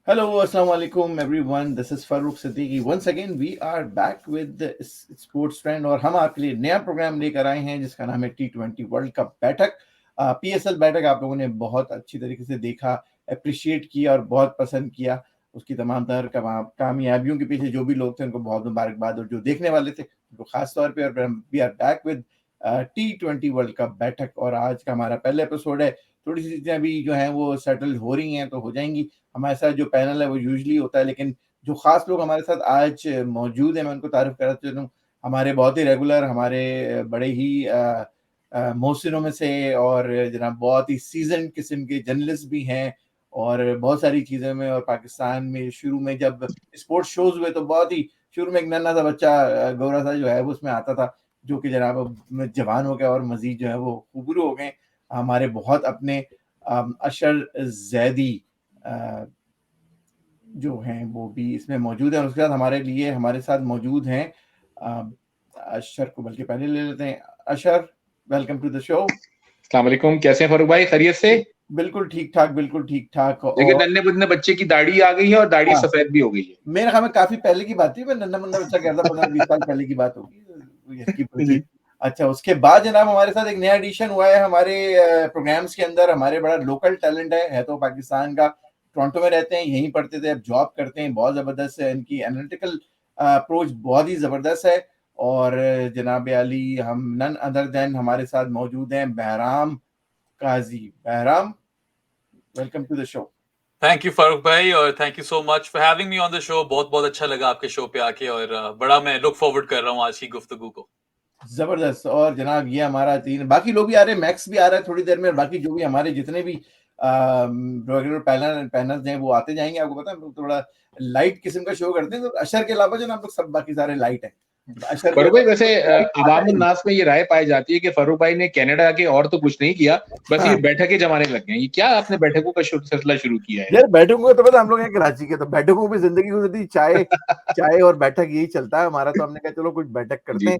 Hello, Assalamu alaikum everyone. This is Farooq Siddiqui. Once again, we are back with the Sports Trend और हम आपके लिए नया programme लेकर आए हैं जिसका नाम है T20 वर्ल्ड कप बैठक। PSL बैठक आप लोगों ने बहुत अच्छी तरीके से देखा, अप्रिशिएट किया और बहुत पसंद किया। उसकी तमाम तरह कामयाबियों के पीछे जो भी लोग थे उनको बहुत मुबारकबाद, और जो देखने वाले थे उनको खास तौर पे। और we are back with T20 world cup बैठक, और आज का हमारा पहला एपिसोड है। थोड़ी सी चीजें अभी जो हैं वो सेटल हो रही हैं, तो हो जाएंगी। हमारे साथ जो पैनल है वो यूजुअली होता है, लेकिन जो खास लोग हमारे साथ आज मौजूद हैं मैं उनको तारुफ कराना चाहता हूँ। हमारे बहुत ही रेगुलर, हमारे बड़े ही मोहसिनों में से, और जनाब बहुत ही सीजन किस्म के जर्नलिस्ट भी हैं और बहुत सारी चीज़ों में। और पाकिस्तान में शुरू में जब स्पोर्ट्स शोज हुए तो बहुत ही शुरू में एक नन्हा सा बच्चा गौरा सा जो है वो उसमें आता था, जो कि जनाब अब जवान हो गया और मजीद जो है वो खूबरू हो गए। हमारे बहुत अपने अशर जैदी जो हैं वो भी इसमें मौजूद है। और उसके बाद हमारे साथ मौजूद हैं अशर को बल्कि पहले ले लेते हैं। अशर, वेलकम टू द शो। अस्सलाम वालेकुम, कैसे हैं फरूक भाई? खैरियत से? बिल्कुल ठीक ठाक, बिल्कुल ठीक ठाक। देखिए, और नन्हे मुन्ने बच्चे की दाढ़ी आ गई है और दाढ़ी हाँ, सफेद भी हो गई है। मेरे ख्याल में काफी पहले की बात थी। मैं नन्ना मुन्ना बच्चा कहता 15-20 साल पहले की बात होगी इसकी जी। अच्छा, उसके बाद जनाब हमारे साथ एक नया एडिशन हुआ है हमारे प्रोग्राम्स के अंदर। हमारे बड़ा लोकल टैलेंट है तो पाकिस्तान का, टोरंटो में रहते हैं, यहीं पढ़ते थे, अब जॉब करते हैं। बहुत जबरदस्त है, इनकी एनालिटिकल अप्रोच बहुत ही जबरदस्त है। और जनाब अली, हम नन अदर देन हमारे साथ मौजूद हैं Bahram Qazi. Bahram, welcome to the show. Thank you Farooq भाई, और thank you so much for having me on the show. बहुत बहुत अच्छा लगा आपके शो पे आके, और बड़ा मैं लुक फॉरवर्ड कर रहा हूँ आज की गुफ्तगू को। जबरदस्त। और जनाब ये हमारा तीन, बाकी लोग भी आ रहे हैं, मैक्स भी आ रहा है थोड़ी देर में, और बाकी जो भी हमारे जितने भी रेगुलर पैनल्स हैं वो आते जाएंगे। आपको पता है हम लोग थोड़ा लाइट किस्म का शो करते हैं, तो अशर के अलावा जो ना हम लोग सब बाकी सारे लाइट हैं। अशर फरूक भाई, वैसे लाइट आता अवामुन है। नास में ये राय पाई जाती है कि फरूक भाई ने कनाडा के और तो कुछ नहीं किया, बस हाँ ये बैठकें जमाने लग गए। ये क्या आपने बैठकों का सिलसिला शुरू किया है? यार, बैठकों तो पता हम लोग हैं कराची के, तो बैठकों पे जिंदगी गुजरती, चाय चाय और बैठक यही चलता है हमारा। तो हमने कहा चलो कुछ बैठक करते जी। हैं।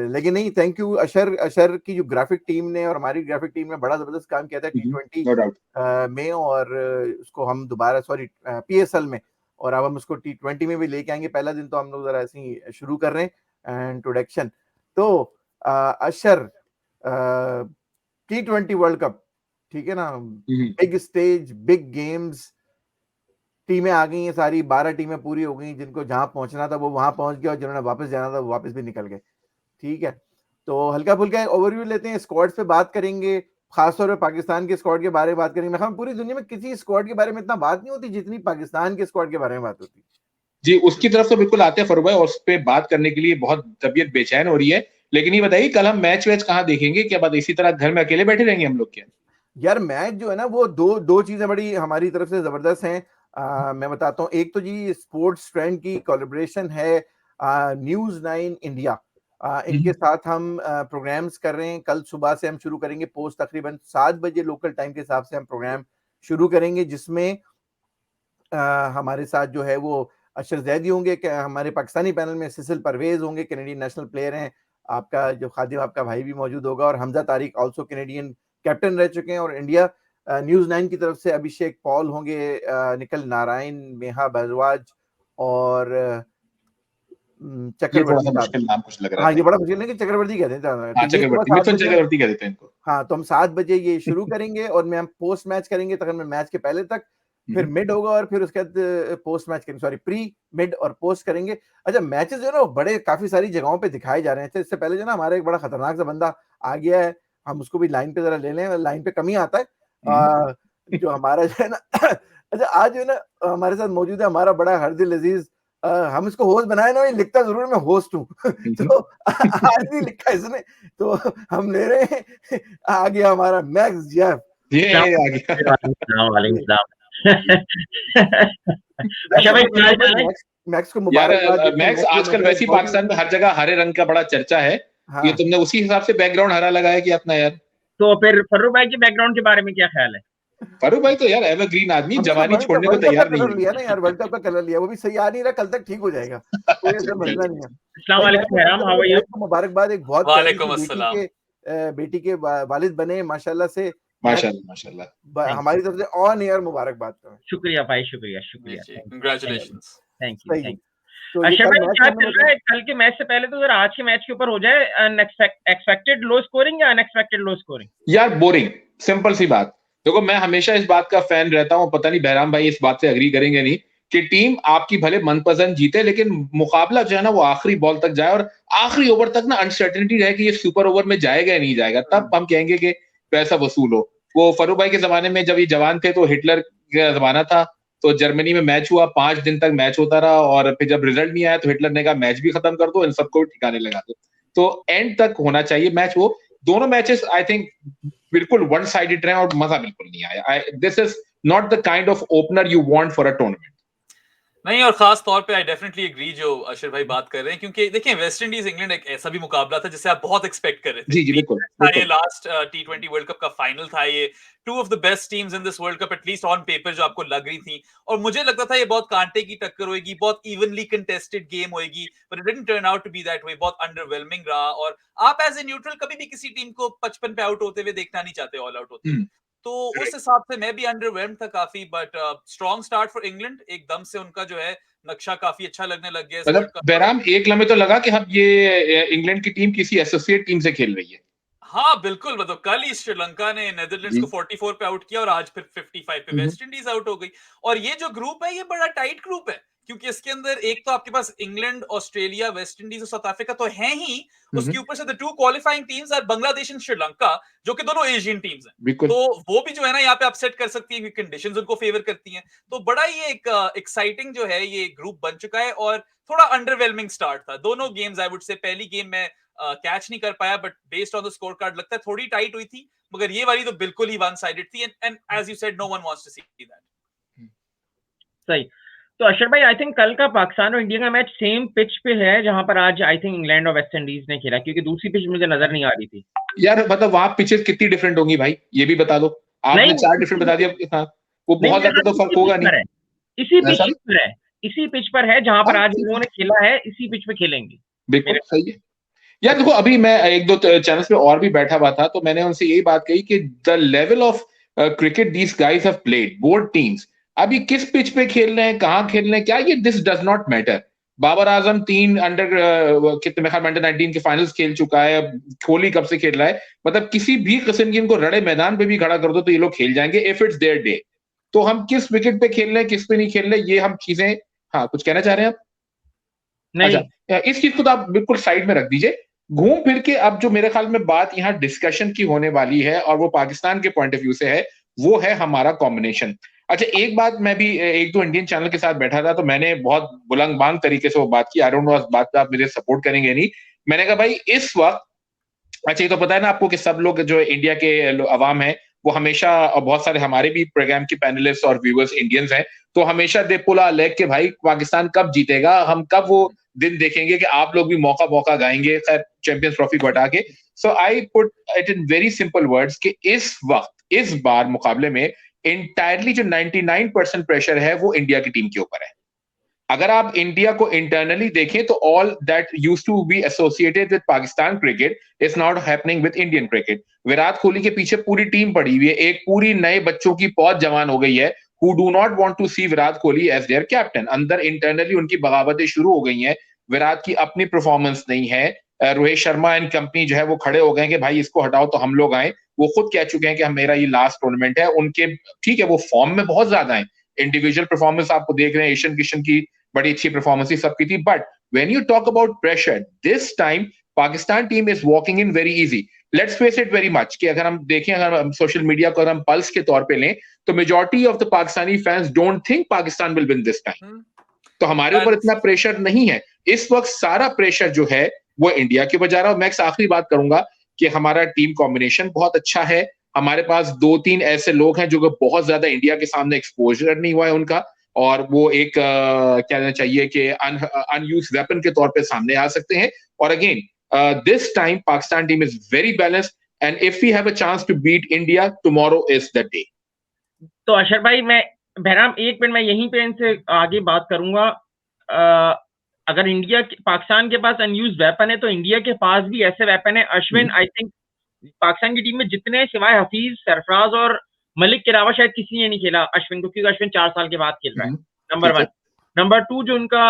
लेकिन नहीं, थैंक यू अशर। अशर की जो ग्राफिक टीम ने और हमारी ग्राफिक टीम ने बड़ा जबरदस्त काम किया था T20 नो डाउट। में, और उसको हम दोबारा, सॉरी, PSL में, और अब हम उसको T20 में भी लेके आएंगे। पहला दिन तो हम लोग जरा ऐसे ही शुरू कर रहे हैं इंट्रोडक्शन। तो अशर, T20 वर्ल्ड कप, ठीक है ना, बिग स्टेज, बिग गेम्स, टीमें आ गई हैं सारी, 12 टीमें पूरी हो गई। जिनको जहां पहुंचना था वो वहां पहुंच गया, और जिन्होंने वापस जाना था वो वापस भी निकल गए। ठीक है, तो हल्का फुल्का ओवरव्यू लेते हैं, स्क्वाड्स पे बात करेंगे, खासतौर पे पाकिस्तान के स्क्वाड के बारे में बात करेंगे। मैं पूरी दुनिया में किसी स्क्वाड के बारे में इतना बात नहीं होती जितनी पाकिस्तान के स्क्वाड के बारे में बात होती। जी, उसकी तरफ तो बिल्कुल आते हैं फरूक भाई, और उस पर बात करने के लिए बहुत तबीयत बेचैन हो रही है। लेकिन ये बताइए, कल हम मैच वैच कहाँ देखेंगे? क्या बात इसी तरह घर में अकेले बैठे रहेंगे हम लोग क्या? यार मैच जो है ना वो दो दो चीजें बड़ी हमारी तरफ से जबरदस्त हैं। मैं बताता हूँ, एक तो जी स्पोर्ट्स ट्रेंड की कोलैबोरेशन है News9 इंडिया, इनके साथ हम प्रोग्राम्स कर रहे हैं। कल सुबह से हम शुरू करेंगे, पोस्ट तकरीबन 7 बजे लोकल टाइम के हिसाब से हम प्रोग्राम शुरू करेंगे, जिसमें हमारे साथ जो है वो अशर जैदी होंगे, हमारे पाकिस्तानी पैनल में सिसिल परवेज होंगे, कैनेडियन नेशनल प्लेयर हैं। आपका जो खादिम आपका भाई भी मौजूद होगा, और Hamza Tariq also Canadian captain रह चुके हैं। और इंडिया News9 की तरफ से अभिषेक पॉल होंगे, निकल नारायण, मेहा भारद्वाज और ये थोड़ा चक्रवर्ती सा साहब। मुश्किल नाम कुछ लग रहा हाँ, है ये भाई। बड़ा मुश्किल है कि चक्रवर्ती कहते हैं, तो हाँ, ये सुबह चक्रवर्ती, 7 मिथुन बजे। चक्रवर्ती कह देते हैं इनको। हाँ, तो हम 7 बजे ये शुरू करेंगे, और मैं हम पोस्ट मैच करेंगे तकरीबन मैच के पहले तक, फिर मिड होगा, और फिर उसके बाद पोस्ट मैच करेंगे, सॉरी प्री मिड और पोस्ट करेंगे। अच्छा, मैचेस जो है ना वो बड़े काफी सारी जगहों पे दिखाए जा रहे हैं। इससे पहले जो ना हमारा एक बड़ा खतरनाक सा बंदा आ गया है, हम उसको भी लाइन पे जरा ले लें, लाइन पे कमी आता है। जो हमारा जो है ना अच्छा, आज जो है ना हमारे साथ मौजूद है हमारा बड़ा हरदिल अजीज। हम इसको होस्ट बनाए ना, ये लिखता जरूर मैं होस्ट हूँ तो आज नहीं लिखा इसने, तो हम ले रहे हैं। आ गया हमारा मैक्स जेफ। ये आ गया। अच्छा भाई, क्या हाल है? मैक्स को यार मुबारकबाद देते हैं। मैक्स, आजकल वैसे ही पाकिस्तान में हर जगह हरे रंग का बड़ा चर्चा है। हाँ, ये तुमने उसी हिसाब से बैकग्राउंड हरा लगाया कि अपना यार? तो फिर फर्रुख भाई के बैकग्राउंड के बारे में क्या ख्याल है? फारूक भाई तो यार एवरग्रीन आदमी, हमने तो जवानी छोड़ने को वर्ल्ड कप का तैयार नहीं कलर है। लिया ना यार, वर्ल्ड कप का कलर लिया, वो भी सही आ नहीं रहा, कल तक ठीक हो जाएगा, कोई ऐसा चलिए, मसला चलिए। नहीं है। अस्सलाम भाई वालेकुम Mehram, how are you? Max को मुबारकबाद, एक बहुत प्यारी सी वालेकुम अस्सलाम। बेटी के वालिद बने माशाल्लाह से। माशाल्लाह माशाल्लाह। हमारी तरफ से ऑन एयर मुबारकबाद करें। शुक्रिया भाई, शुक्रिया शुक्रिया, कंग्रेचुलेशंस। थैंक यू सही थैंक तो यू। ये अच्छा कल भाई मैच क्या हमने चल रहा है कल के मैच से पहले? तो जरा आज के मैच के ऊपर हो जाए, एक्सपेक्टेड लो स्कोरिंग या अनएक्सपेक्टेड लो स्कोरिंग? यार बोरिंग, सिंपल सी बात। देखो मैं हमेशा इस बात का फैन रहता हूँ, पता नहीं बहराम भाई इस बात से एग्री करेंगे नहीं, कि टीम आपकी भले मनपसंद जीते लेकिन मुकाबला जो है ना वो आखिरी बॉल तक जाए और आखिरी ओवर तक ना अनसर्टेनिटी रहे कि ये सुपर ओवर में जाएगा या नहीं जाएगा, तब हम कहेंगे कि पैसा वसूल हो। वो फरूख भाई के जमाने में जब ये जवान थे तो हिटलर का जमाना था, तो जर्मनी में मैच हुआ, 5 दिन तक मैच होता रहा और फिर जब रिजल्ट नहीं आया तो हिटलर ने कहा मैच भी खत्म कर दो, इन सबको ठिकाने लगा दो। तो एंड तक होना चाहिए मैच। वो दोनों मैचेस आई थिंक बिल्कुल वन साइडेड रहे और मजा बिल्कुल नहीं आया। This is not the kind of opener you want for a tournament. नहीं, और खास तौर पे आई डेफिनेटली एग्री जो अशर भाई बात कर रहे हैं, क्योंकि देखिए वेस्ट इंडीज इंग्लैंड एक ऐसा भी मुकाबला था जिसे आप बहुत एक्सपेक्ट कर रहे थे। जी जी बिल्कुल ये लास्ट T20 वर्ल्ड कप का फाइनल था, ये two of the best teams in this world cup at least on paper जो आपको लग रही थी, और मुझे लगता था ये बहुत कांटे की टक्कर होगी, बहुत इवनली कंटेस्टेड गेम होगी, but it didn't turn out to be that way. बहुत अंडरवेलमिंग रहा, और आप एज ए न्यूट्रल कभी भी किसी टीम को 55 पे आउट होते हुए देखना नहीं चाहते, ऑल आउट होते हुए। तो उस हिसाब से मैं भी अंडरवेल्म्ड था काफी, but strong start for England, एकदम से उनका जो है नक्शा काफी अच्छा लगने लग गया इस वर्ल्ड मतलब कप। बहराम एक लम्हे तो लगा कि हम ये इंग्लैंड की टीम किसी एसोसिएट टीम से खेल रही है। हाँ बिल्कुल, मतलब कल ही श्रीलंका ने नेदरलैंड्स को 44 पे आउट किया और आज फिर 55 पे वेस्ट इंडीज आउट हो गई। और ये जो ग्रुप है ये बड़ा टाइट ग्रुप है, क्योंकि इसके अंदर एक तो आपके पास इंग्लैंड, ऑस्ट्रेलिया, वेस्ट इंडीज और साउथ अफ्रीका तो है ही, उसके ऊपर से the two qualifying teams are Bangladesh and Sri, जो कि दोनों एशियन टीम्स हैं। तो वो भी जो है ना यहाँ पे अपसेट कर सकती है, क्योंकि कंडीशंस उनको फेवर करती हैं। तो बड़ा ये एक एक्साइटिंग जो है ये ग्रुप बन चुका है, और थोड़ा अंडरवेलमिंग स्टार्ट था दोनों गेम्स। आई वुड से पहली गेम में कैच नहीं कर पाया, but based on the score card लगता है थोड़ी टाइट हुई थी, मगर ये वाली तो बिल्कुल ही वन साइडेड थी, and as you said no one wants to see that. सही। तो अशर भाई आई थिंक कल का पाकिस्तान और इंडिया का मैच सेम पिच पे है जहां पर आज आई थिंक इंग्लैंड और वेस्ट इंडीज ने खेला, क्योंकि दूसरी पिच मुझे नजर नहीं आ रही थी यार। मतलब वहां पिचेस कितनी डिफरेंट होंगी भाई, ये भी बता दो। आपने 4 डिफरेंट बता दिया। हाँ, वो बहुत ज्यादा तो फर्क होगा नहीं। इसी पिच पर है, इसी पिच पर है जहां पर आज उन्होंने खेला है, इसी पिच पे खेलेंगे। बिल्कुल सही है। यार देखो अभी मैं एक दो चैनल्स पे और भी बैठा हुआ था, तो मैंने उनसे यही बात कही कि the level of cricket these guys have played, both teams अभी किस पिच पे खेल रहे हैं, कहां खेल रहे हैं, क्या ये this does not matter. Babar Azam 3 under कितने अंडर 19 के फाइनल्स खेल चुका है, कोहली कब से खेल रहा है। मतलब किसी भी किस्म की इनको रड़े मैदान पे भी खड़ा कर दो तो ये लोग खेल जाएंगे इफ इट्स देयर डे। तो हम किस विकेट पे खेल रहे हैं, किस पे नहीं खेल रहे, ये हम चीजें। हाँ, कुछ कहना चाह रहे हैं आप? नहीं। अच्छा, इस चीज को तो आप बिल्कुल साइड में रख दीजिए। घूम फिर के अब जो मेरे ख्याल में बात यहाँ डिस्कशन की होने वाली है, और वो पाकिस्तान के पॉइंट ऑफ व्यू से है, वो है हमारा कॉम्बिनेशन। अच्छा, एक बात, मैं भी एक दो इंडियन चैनल के साथ बैठा था, तो मैंने बहुत बुलंद बांग तरीके से वो बात की। आई डोंट नो इस बात पे आप मुझे सपोर्ट करेंगे नहीं। मैंने कहा भाई इस वक्त, अच्छा ये तो पता है ना आपको कि सब लोग जो इंडिया के अवाम है वो हमेशा, और बहुत सारे हमारे भी प्रोग्राम के पैनलिस्ट और व्यूअर्स इंडियंस हैं, तो हमेशा दे पुल आवर लेग के भाई पाकिस्तान कब जीतेगा, हम कब वो दिन देखेंगे कि आप लोग भी मौका मौका गाएंगे, खैर चैंपियंस ट्रॉफी को हटा के। So I put it in very simple words कि इस वक्त इस बार मुकाबले में इंटायरली जो 99% प्रेशर है वो इंडिया की टीम के ऊपर है। अगर आप इंडिया को इंटरनली देखें तो all that used to be associated with Pakistan cricket is not happening with Indian cricket. Virat Kohli के पीछे पूरी टीम पड़ी हुई है, एक पूरी नए बच्चों की पौध जवान हो गई है, who do not want to see Virat Kohli as their captain। अंदर इंटरनली उनकी बगावतें शुरू हो गई हैं। विराट की अपनी परफॉर्मेंस नहीं है, रोहित शर्मा एंड कंपनी जो है वो खड़े हो गए कि भाई इसको हटाओ तो हम लोग आए। वो खुद कह चुके हैं कि हम मेरा ये लास्ट टूर्नामेंट है। उनके ठीक है वो फॉर्म में बहुत ज्यादा है, इंडिविजुअल परफॉर्मेंस आपको देख रहे हैं, ईशान किशन की बड़ी अच्छी परफॉर्मेंस सबकी थी, but when you talk about pressure this time Pakistan team is walking in very easy. Let's face it very much कि अगर हम देखें, अगर हम सोशल मीडिया को अगर हम पल्स के तौर पे लें, तो majority of the Pakistani fans don't think Pakistan will win this time. तो हमारे ऊपर इतना प्रेशर नहीं है इस वक्त। सारा प्रेशर जो है वो इंडिया के ऊपर जा रहा है। मैं एक आखिरी बात करूंगा कि हमारा टीम कॉम्बिनेशन बहुत अच्छा है। हमारे पास 2-3 ऐसे लोग हैं जो बहुत ज्यादा इंडिया के सामने एक्सपोजर नहीं हुआ है उनका, और वो एक कहना चाहिए कि अनयूज्ड वेपन के तौर पे सामने आ सकते हैं। और again this time Pakistan team is very balanced, and if we have a chance to beat India tomorrow is the day. तो अशर भाई, मैं बहराम एक मिनट, मैं यहीं पे इनसे आगे बात करूंगा। अगर पाकिस्तान के पास अनयूज्ड वेपन है, तो इंडिया के पास भी ऐसे वेपन है। अश्विन आई थिंक पाकिस्तान की टीम में जितने सिवाय हफीज, सरफराज और मलिक के अलावा शायद किसी ने नहीं खेला अश्विन को, क्योंकि अश्विन 4 साल के बाद खेल रहा है, नंबर 1। नंबर 2 जो उनका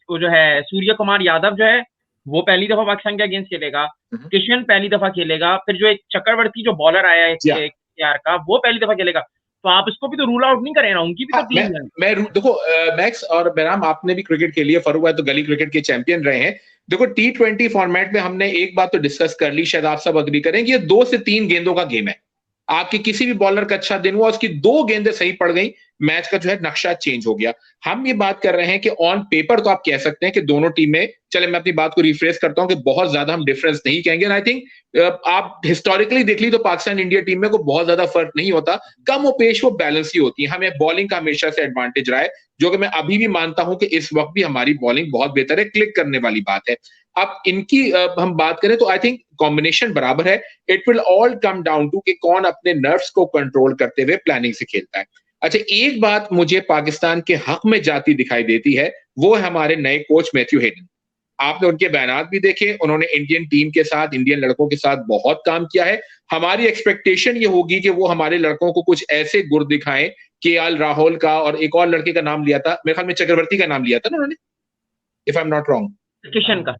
वो जो है सूर्य कुमार यादव जो है वो पहली दफा पाकिस्तान के अगेंस्ट खेलेगा, किशन पहली दफा खेलेगा, फिर जो एक चक्रवर्ती जो बॉलर आया है KKR का वो पहली दफा खेलेगा। तो आप इसको भी तो रूल आउट नहीं करें ना, उनकी भी तो टीम है। मैं देखो मैक्स और बहराम, आपने भी क्रिकेट खेली है, फरूक भाई तो गली क्रिकेट के चैंपियन रहे हैं। देखो T20 फॉर्मेट में हमने एक बात तो डिस्कस कर ली, शायद आप सब अग्री करें कि ये 2 से 3 गेंदों का गेम है। आपकी किसी भी बॉलर का अच्छा दिन हुआ, उसकी 2 गेंदें सही पड़ गई, मैच का जो है नक्शा चेंज हो गया। हम ये बात कर रहे हैं कि ऑन पेपर तो आप कह सकते हैं कि दोनों टीमें, चले मैं अपनी बात को रिफ्रेश करता हूं कि बहुत ज्यादा हम डिफरेंस नहीं कहेंगे। आई थिंक आप हिस्टोरिकली देख ली तो पाकिस्तान इंडिया टीम में को बहुत ज्यादा फर्क नहीं होता, कम वो पेश वो बैलेंस ही होती है। हमें बॉलिंग का हमेशा से एडवांटेज रहा है, जो कि मैं अभी भी मानता हूं कि इस वक्त भी हमारी बॉलिंग बहुत बेहतर है, क्लिक करने वाली बात है। अब इनकी हम बात करें तो आई थिंक कॉम्बिनेशन बराबर है। It will all come down to कि कौन अपने नर्व्स को कंट्रोल करते हुए प्लानिंग से खेलता है। अच्छा, एक बात मुझे पाकिस्तान के हक में जाती दिखाई देती है, वो है हमारे नए कोच मैथ्यू हेडन। आपने उनके बयानात भी देखे, उन्होंने इंडियन टीम के साथ, इंडियन लड़कों के साथ बहुत काम किया है। हमारी एक्सपेक्टेशन ये होगी कि वो हमारे लड़कों को कुछ ऐसे गुर दिखाएं, KL राहुल का और एक और लड़के का नाम लिया था, मेरे ख्याल में चक्रवर्ती का नाम लिया था ना उन्होंने, if I am not wrong, Kishan का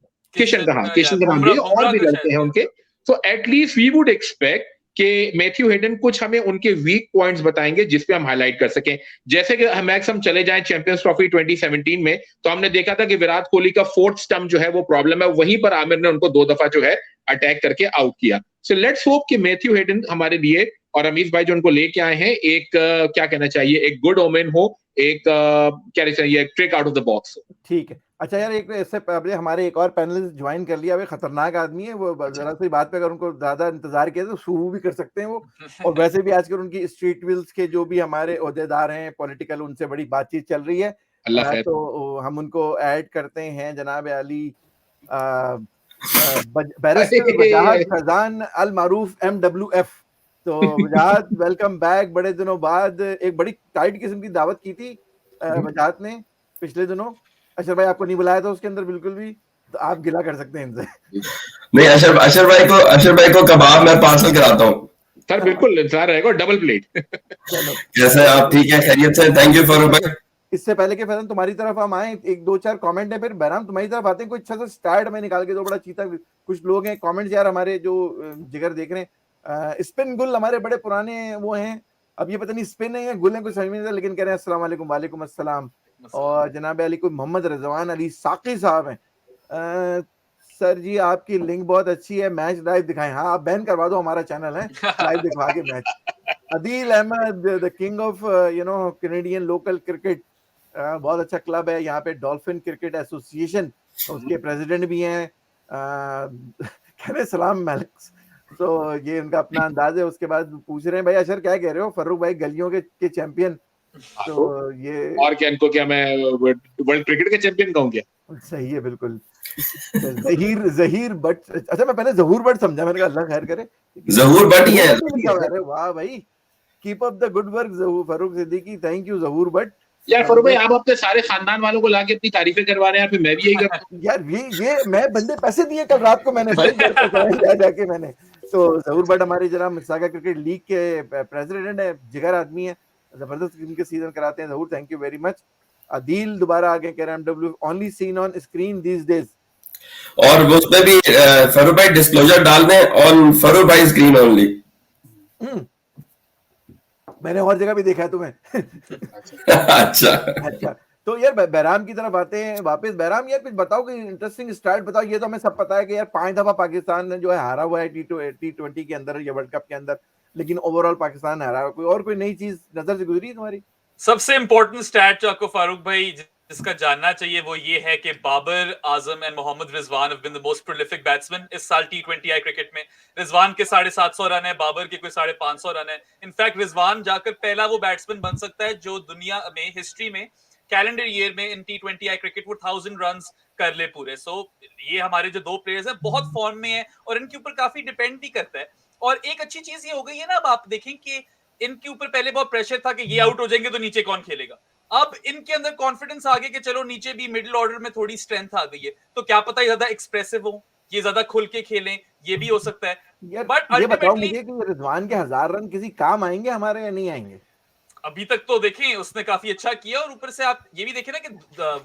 नाम लिया, और भी लड़के हैं उनके। तो एटलीस्ट वी वुड एक्सपेक्ट कि मैथ्यू हेडन कुछ हमें उनके वीक पॉइंट्स बताएंगे जिस पे हम हाईलाइट कर सकें। जैसे कि मैक्स हम चले जाएं चैंपियंस ट्रॉफी 2017 में, तो हमने देखा था कि विराट कोहली का 4th स्टंप जो है वो प्रॉब्लम है, वहीं पर आमिर ने उनको 2 दफा जो है अटैक करके आउट किया। सो लेट्स होप कि मैथ्यू हेडन हमारे लिए, और अमीज भाई जो उनको लेके आए हैं, एक क्या कहना चाहिए, एक गुड ओमेन हो, एक क्या कहना चाहिए, trick out of the box. ठीक है। अच्छा यार, एक इससे पहले हमारे एक और पैनलिस्ट ज्वाइन कर लिया, वे खतरनाक आदमी है वो, जरा सी बात पे अगर उनको ज्यादा इंतजार किया तो सूबू भी कर सकते हैं वो। और वैसे भी आजकल उनकी स्ट्रीट विल्स के जो भी हमारे ओहदेदार हैं पॉलिटिकल, उनसे बड़ी बातचीत चल रही है, तो हम उनको ऐड करते हैं जनाब अली बैरिस्टर वजाहत फैजान अल मारूफ MWF। तो वजाहत, वेलकम बैक। बड़े दिनों बाद एक बड़ी टाइट किस्म की दावत की थी वजाहत ने पिछले दिनों। अशर भाई आपको नहीं बुलाया था उसके अंदर बिल्कुल भी, तो आप गिला कर सकते हैं इनसे। नहीं, अशर भाई को कबाब मैं पार्सल कराता हूँ सर, बिल्कुल इंतजार रहेगा, डबल प्लेट। कैसे आप, ठीक है, खैरियत से? थैंक यू फरूक भाई। इससे पहले के फैजन तुम्हारी तरफ हम आए, एक 2-4 कमेंट है, फिर बहराम तुम्हारी तरफ आते हैं। कोई अच्छा सा स्टार्ट में निकाल के दो, बड़ा चीता। कुछ लोग हैं कमेंट्स यार हमारे जो जिगर देख रहे हैं, स्पिन गुल हमारे बड़े पुराने वो हैं, अब ये पता नहीं स्पिन है या गुल है, कुछ समझ में नहीं आता, लेकिन कह रहे हैं अस्सलाम वालेकुम। वालेकुम अस्सलाम। और जनाब अली कोई मोहम्मद रिजवान अली साकी साहब हैं, सर जी आपकी लिंक बहुत अच्छी है, मैच लाइव दिखाएं। हाँ, आप बैन करवा दो, हमारा चैनल है, लाइव दिखवा के match. Adeel Ahmed, the king of Canadian local cricket, बहुत अच्छा क्लब है यहाँ पे, डॉल्फिन क्रिकेट एसोसिएशन, उसके प्रेसिडेंट भी हैं। कह रहे सलाम मैलिक्स, तो ये उनका अपना अंदाज है। उसके बाद पूछ रहे हैं भाई अशर क्या कह रहे हो, फर्रुख भाई गलियों के चैंपियन, तो ये और क्या इनको, क्या मैं वर्ल्ड क्रिकेट के चैंपियन कहूं क्या? सही है बिल्कुल। जहीर बट, अच्छा मैं पहले जहूर बट समझा, मैंने कहा अल्लाह खैर करे, जहूर बट ही है। अरे वाह भाई, keep up the good work Farooq Siddiqui, thank you Zahoor but. यार फरूक भाई, आप अपने सारे खानदान वालों को लाके अपनी तारीफें करवा रहे हैं, फिर मैं भी यही करता हूं। यार ये मैं बंदे पैसे दिए कल रात को मैंने भाई जाके मैंने। तो जहूर बट हमारे जनाब मिसागा क्रिकेट लीग के प्रेसिडेंट है, जिगर आदमी है, जबरदस्त इनके सीजन कराते हैं Zahoor, thank you very much. Adeel दोबारा आगे कह रहे हैं MW only seen on screen these days, और उसमें भी फरूक भाई डिस्क्लोजर डाल दें ऑन फरूक भाई स्क्रीन ओनली। मैंने और जगह भी देखा है तुम्हें। अच्छा, तो यार बहराम की तरफ आते हैं वापस। बहराम यार कुछ बताओ, कि इंटरेस्टिंग स्टार्ट बताओ। ये तो हमें सब पता है कि यार 5 दफा पाकिस्तान ने जो है हारा हुआ है T20 के अंदर या वर्ल्ड कप के अंदर, लेकिन ओवरऑल पाकिस्तान हारा हुआ। कोई नई चीज नजर से गुजरी तुम्हारी? सबसे इंपॉर्टेंट स्टैट जो आपको फारूक भाई जिसका जानना चाहिए वो ये है कि Babar Azam and Mohammad Rizwan have been the most prolific batsman इस साल T20I क्रिकेट में। रिजवान के 750 रन है, बाबर के कोई 550 रन है। इनफैक्ट रिजवान जाकर पहला वो बैट्समैन बन सकता है जो दुनिया में हिस्ट्री में कैलेंडर ईयर में इन T20I क्रिकेट वो 1000 रन्स कर ले पूरे। सो ये हमारे जो 2 प्लेयर्स हैं बहुत फॉर्म में है और इनके ऊपर काफी डिपेंड भी करता है। और एक अच्छी चीज ये हो गई है ना, अब आप देखें कि इनके ऊपर पहले बहुत प्रेशर था कि ये आउट हो जाएंगे तो नीचे कौन खेलेगा। अब इनके अंदर कॉन्फिडेंस आ गया कि चलो नीचे भी मिडिल ऑर्डर में थोड़ी स्ट्रेंथ आ गई है, तो क्या पता ये ज्यादा एक्सप्रेसिव हो, ये ज्यादा खुल के खेलें, ये भी हो सकता है। यार बट ये बताओ अल्टीमेटली मुझे कि रिजवान के 1000 रन किसी काम आएंगे हमारे या नहीं आएंगे? अभी तक तो देखें उसने काफी अच्छा किया, और ऊपर से आप ये भी देखें ना कि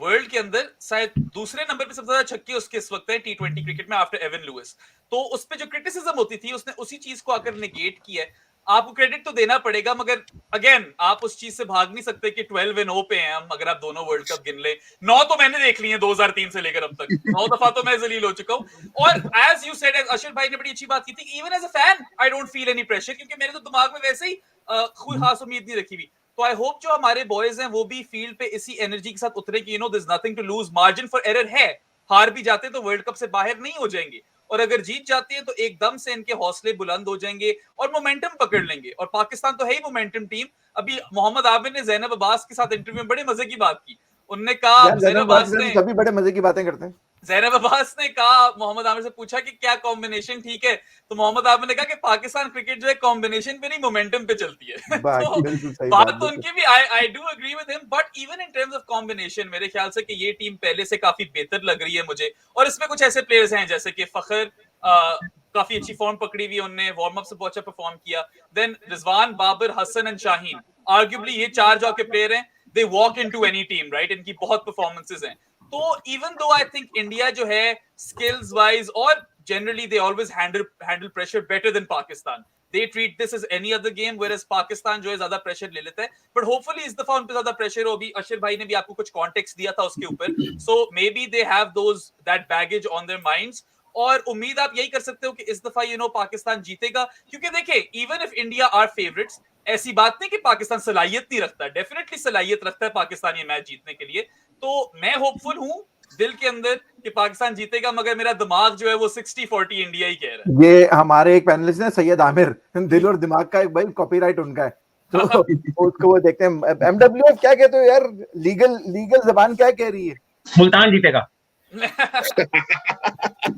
वर्ल्ड के अंदर शायद दूसरे नंबर पे सबसे ज्यादा छक्के उसके इस वक्त है T20 क्रिकेट में आफ्टर एवन लुइस। तो उस पे जो क्रिटिसिज्म होती थी उसने उसी चीज को आकर नेगेट किया है। आपको क्रेडिट तो देना पड़ेगा, मगर अगेन आप उस चीज से भाग नहीं सकते कि 12-0 पे हैं हम। अगर आप दोनों वर्ल्ड कप गिन ले, 9 तो मैंने देख ली है 2003 से लेकर अब तक, 9 दफा तो मैं जलील हो चुका हूं। और एज यू सेड, अशर भाई ने बड़ी अच्छी बात की थी, even as a fan I don't feel any pressure, क्योंकि मेरे तो दिमाग में वैसे ही कोई खास उम्मीद नहीं रखी हुई। तो आई होप जो हमारे बॉयज हैं वो भी फील्ड पे इसी एनर्जी के साथ उतरे कि there is nothing to lose, margin for error है। हार भी जाते तो वर्ल्ड कप से बाहर नहीं हो जाएंगे, और अगर जीत जाते हैं तो एकदम से इनके हौसले बुलंद हो जाएंगे और मोमेंटम पकड़ लेंगे। और पाकिस्तान तो है ही मोमेंटम टीम। अभी मोहम्मद आमिर ने जैनब अब्बास के साथ इंटरव्यू में बड़े मजे की बात की। उन्होंने कहा, जैनब अब्बास ने, सभी बड़े मजे की बातें करते हैं। जैनब अब्बास ने कहा, मोहम्मद आमिर से पूछा कि क्या कॉम्बिनेशन ठीक है, तो मोहम्मद आमिर ने कहा कि पाकिस्तान क्रिकेट जो है कॉम्बिनेशन पे नहीं मोमेंटम पे चलती है। तो बात तो उनकी भी I do agree with him, but even in terms of combination मेरे ख्याल से कि ये टीम पहले से काफी बेहतर लग रही है मुझे। और इसमें कुछ ऐसे प्लेयर्स हैं जैसे कि फखर, काफी अच्छी फॉर्म पकड़ी हुई, उन्होंने वार्म अप से बहुत अच्छा परफॉर्म किया। देन रिजवान, बाबर, हसन एंड शाहीन, आर्ग्युबली ये चार जो आपके प्लेयर हैं, they walk into any team, right? इनकी बहुत परफॉर्मेंसेस हैं। तो इवन दो आई थिंक इंडिया जो है स्किल्स वाइज और generally they always handle pressure better than Pakistan. They treat this as any other game, whereas Pakistan जो है ज्यादा प्रेशर ले लेता है। बट होपफुली इस दफा उन पे ज्यादा प्रेशर हो। अभी अशर भाई ने भी आपको कुछ कॉन्टेक्स्ट दिया था उसके ऊपर, so may be they have that baggage on their minds. और उम्मीद आप यही कर सकते हो कि इस दफा पाकिस्तान जीतेगा, क्योंकि देखिए even if India are favourites, ऐसी बात नहीं कि पाकिस्तान सलाहियत नहीं रखता, डेफिनेटली सलाहियत रखता है पाकिस्तान ये मैच जीतने के लिए। तो मैं होपफुल हूं दिल के अंदर कि पाकिस्तान जीतेगा, मगर मेरा दिमाग जो है वो 60-40 इंडिया ही कह रहा है। ये हमारे एक पैनलिस्ट है सैयद आमिर, दिल और दिमाग का एक भाई कॉपीराइट उनका है, तो उसको वो देखते हैं। एमडब्ल्यूएफ क्या कहते हो यार, लीगल जबान क्या कह रही है? मुल्तान जीतेगा।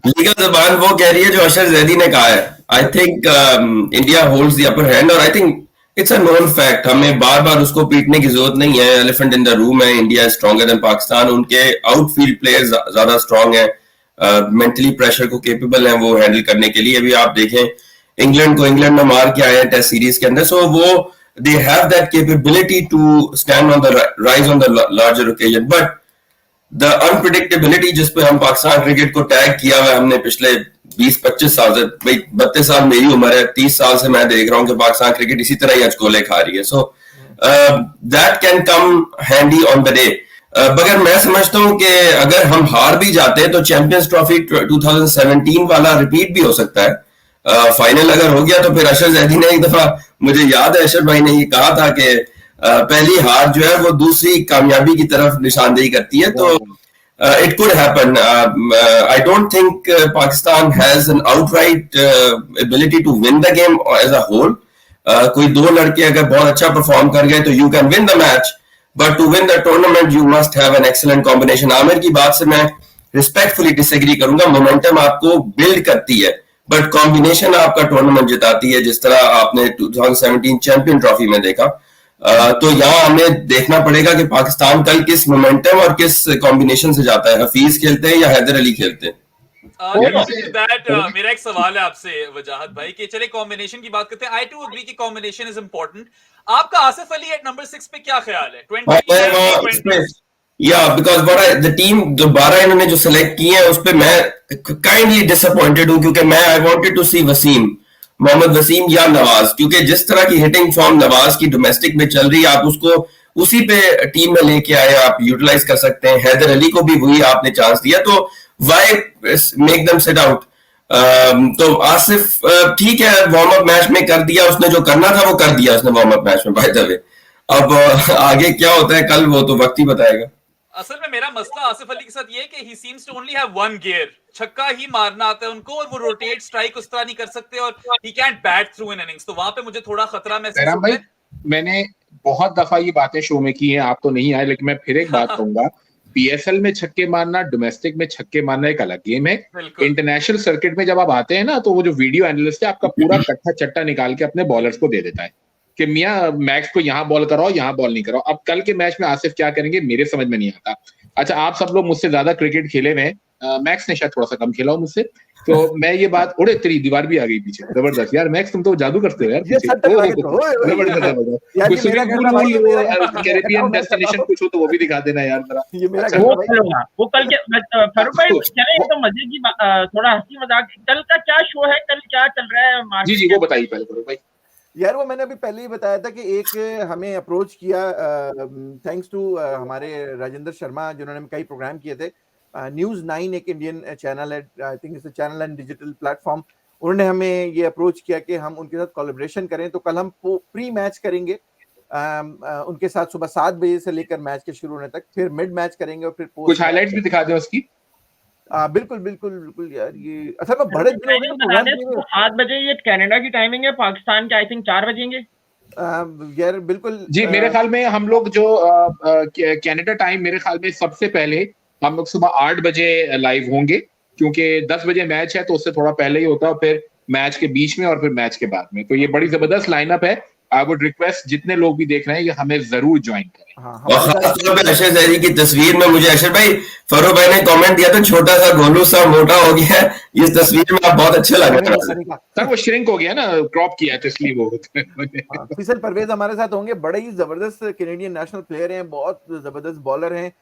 लीगल जबान वो कह रही है जो अशर जैदी ने कहा है। I think India holds the upper hand, और I think it's a known fact. हमें बार बार उसको पीटने की जरूरत नहीं है। एलिफेंट इन द रूम है, इंडिया स्ट्रॉन्गर देन पाकिस्तान। उनके आउटफील्ड प्लेयर्स ज्यादा स्ट्रॉन्ग है, मेंटली प्रेशर को केपेबल है वो हैंडल करने के लिए। अभी आप देखें इंग्लैंड को इंग्लैंड में मार के आए हैं टेस्ट सीरीज के अंदर, सो वो they have that capability to stand on the rise on the larger occasion. But the unpredictability जिस पे हम पाकिस्तान क्रिकेट को टैग किया हुआ है हमने पिछले 20-25 साल से, भाई 32 साल मेरी उम्र है, 30 साल से मैं देख रहा हूँ कि पाकिस्तान क्रिकेट इसी तरह ही अचकोले खा रही है। So that can come handy on the day. मगर मैं समझता हूँ कि अगर हम हार भी जाते हैं तो चैंपियंस ट्रॉफी 2017 वाला रिपीट भी हो सकता है। फाइनल अगर हो गया तो फिर अशर जैदी ने एक दफा, मुझे याद है अशर भाई ने ये कहा था कि पहली हार जो है वो दूसरी कामयाबी की तरफ निशानदेही करती है। तो it could happen. I don't think Pakistan has an outright ability to win the game as a whole. कोई दो लड़के अगर बहुत अच्छा परफॉर्म कर गए तो you can win the match, but to win the tournament you must have an excellent combination. Aamir की बात से मैं respectfully disagree करूंगा। मोमेंटम आपको बिल्ड करती है, बट कॉम्बिनेशन आपका टूर्नामेंट जिताती है, जिस तरह आपने 2017 चैंपियन ट्रॉफी में देखा। तो यहाँ हमें देखना पड़ेगा कि पाकिस्तान कल किस मोमेंटम और किस कॉम्बिनेशन से जाता है। हफीज खेलते हैं या हैदर अली खेलते हैं? मेरा एक सवाल है आपसे वजाहत भाई कि चले कॉम्बिनेशन की बात करते हैं। आई टू एग्री कि कॉम्बिनेशन इज इंपॉर्टेंट। आपका आसिफ अली एट नंबर 6 पे क्या ख्याल है? 20 या बिकॉज द टीम जो 12 इन्होंने जो सिलेक्ट किए हैं उस पे मैं काइंडली डिसअपॉइंटेड हूं, क्योंकि मैं आई वांटेड टू सी वसीम, मोहम्मद वसीम या नवाज, क्योंकि जिस तरह की हिटिंग फॉर्म नवाज की डोमेस्टिक में चल रही है, आप उसको उसी पे टीम में लेके आए, आप यूटिलाइज कर सकते हैं। हैदर अली को भी वही आपने चांस दिया, तो why make them sit out? तो आसिफ ठीक है, वार्म अप मैच में कर दिया उसने, जो करना था वो कर दिया उसने वार्म अप मैच में, बाय द वे। अब आगे क्या होता है कल वो तो वक्त ही बताएगा। असल में मेरा मसला आसिफ अली के साथ ये है कि he seems to only have one gear, छक्का ही मारना आता है उनको, और वो रोटेट स्ट्राइक उस तरह नहीं कर सकते, और he can't bat through an innings। तो वहां पे मुझे थोड़ा खतरा महसूस होता है। मैंने बहुत दफा ये बातें शो में की हैं, आप तो नहीं आए, लेकिन मैं फिर एक बात कहूंगा, पीएसएल में छक्के मारना, डोमेस्टिक में छक्के मारना एक अलग गेम है। इंटरनेशनल सर्किट में जब आप आते हैं ना, तो वो जो वीडियो एनालिस्ट है आपका पूरा कट्ठा चट्टा निकाल के अपने बॉलर्स को दे देता है कि मियां मैक्स को यहाँ बॉल कराओ, यहाँ बॉल नहीं कराओ। अब कल के मैच में आसिफ क्या करेंगे मेरे समझ में नहीं आता। अच्छा, आप सब लोग मुझसे ज्यादा क्रिकेट खेले हुए हैं, मैक्स ने शायद थोड़ा सा कम खेला हो मुझसे, तो मैं ये बात, ओरे तेरी दीवार भी आ गई पीछे, जबरदस्त यार मैक्स, तुम तो जादू करते हो यार पीछे, कोई स्विमिंग पूल कैरेबियन डेस्टिनेशन कुछ हो तो वो भी दिखा देना यार जरा। वो कल के फारूक भाई चले तो मजे की थोड़ा हंसी मजाक, कल का क्या शो है, कल क्या चल रहा है? जी वो बताइए पहले फारूक भाई। यार वो मैंने अभी पहले ही बताया था कि एक हमें अप्रोच किया थैंक्स टू हमारे राजेंद्र शर्मा, जिन्होंने कई प्रोग्राम किए थे। न्यूज़ 9 एक इंडियन चैनल है, I think it's a channel and digital platform. उन्होंने हमें ये अप्रोच किया कि हम उनके साथ कोलैबोरेशन करें, तो कल हम प्री मैच करेंगे उनके साथ सुबह 7 बजे से लेकर मैच के शुरू होने तक, फिर मिड मैच करेंगे और फिर कुछ हाइलाइट्स भी दिखा दें उसकी। बिल्कुल बिल्कुल बिल्कुल यार, ये अच्छा मैं बड़े दिनों में प्रोग्राम 7 बजे ये कनाडा की टाइमिंग है, पाकिस्तान के आई थिंक 4 बजेंगे यार बिल्कुल जी। मेरे ख्याल में हम लोग जो कनाडा टाइम, मेरे ख्याल में सबसे पहले हम लोग सुबह 8 बजे लाइव होंगे, क्योंकि 10 बजे मैच है तो उससे थोड़ा पहले ही होता है, फिर मैच के बीच में और फिर मैच के बाद में। तो ये बड़ी जबरदस्त लाइनअप है। आई वुड रिक्वेस्ट जितने लोग भी देख रहे हैं ये हमें जरूर ज्वाइन करें। और खासतौर पे अशर जैदी की तस्वीर में मुझे अशर भाई, फरूक भाई ने कमेंट दिया था छोटा सा गोलू सा मोटा हो गया है, इस तस्वीर में आप बहुत अच्छे लग रहे हैं सर। वो श्रिंक हो गया ना, क्रॉप किया तो इसलिए वो फैसल परवेज हमारे साथ होंगे, बड़े ही जबरदस्त कैनेडियन नेशनल प्लेयर हैं, बहुत जबरदस्त बॉलर हैं।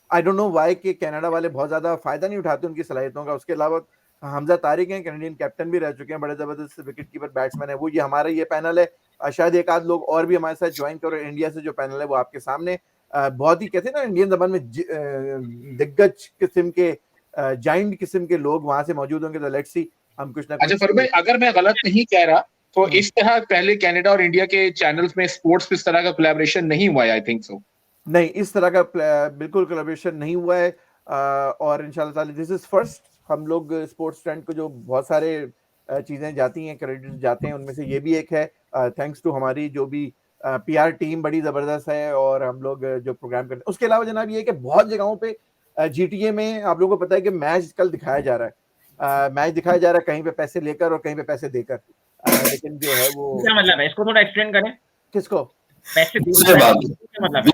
आई डोंट नो व्हाई कि कनाडा वाले बहुत ज्यादा फायदा नहीं उठाते उनकी सलाहियतों का। उसके अलावा हमजा तारिक हैं, कैनेडियन कैप्टन भी रह चुके हैं, बड़े जबरदस्त विकेट कीपर बैट्समैन है वो। ये हमारा ये पैनल है, शायद एक आध लोग और भी हमारे साथ ज्वाइन करो। इंडिया से जो पैनल है वो आपके सामने बहुत ही कहते हैं ना इंडियन जबान में दिग्गज किस्म के जाइंट किस्म के लोग वहां से मौजूद होंगे। तो लेट्स सी हम कुछ ना कुछ। अच्छा फरूक भाई, अगर मैं गलत नहीं कह रहा तो इस तरह पहले कनाडा और इंडिया के चैनल्स में स्पोर्ट्स पे इस तरह का कोलैबोरेशन नहीं हुआ है, आई थिंक सो। नहीं, इस तरह का बिल्कुल कोलैबोरेशन नहीं हुआ है और इंशाल्लाह ताला दिस इज फर्स्ट। हम लोग स्पोर्ट्स ट्रेंड को जो बहुत सारे चीजें जाती हैं, क्रेडिट जाते हैं, उनमें से ये भी एक है। थैंक्स टू हमारी जो भी पीआर टीम बड़ी जबरदस्त है और हम लोग जो प्रोग्राम करते हैं। उसके अलावा जनाब ये कि बहुत जगहों पे जीटीए में आप लोगों को पता है कि मैच कल दिखाया जा रहा है, मैच दिखाया जा रहा है कहीं पे पैसे लेकर और कहीं पे पैसे देकर, लेकिन जो है वो क्या मतलब है, इसको थोड़ा एक्सप्लेन करें। किसको पैसे मतलब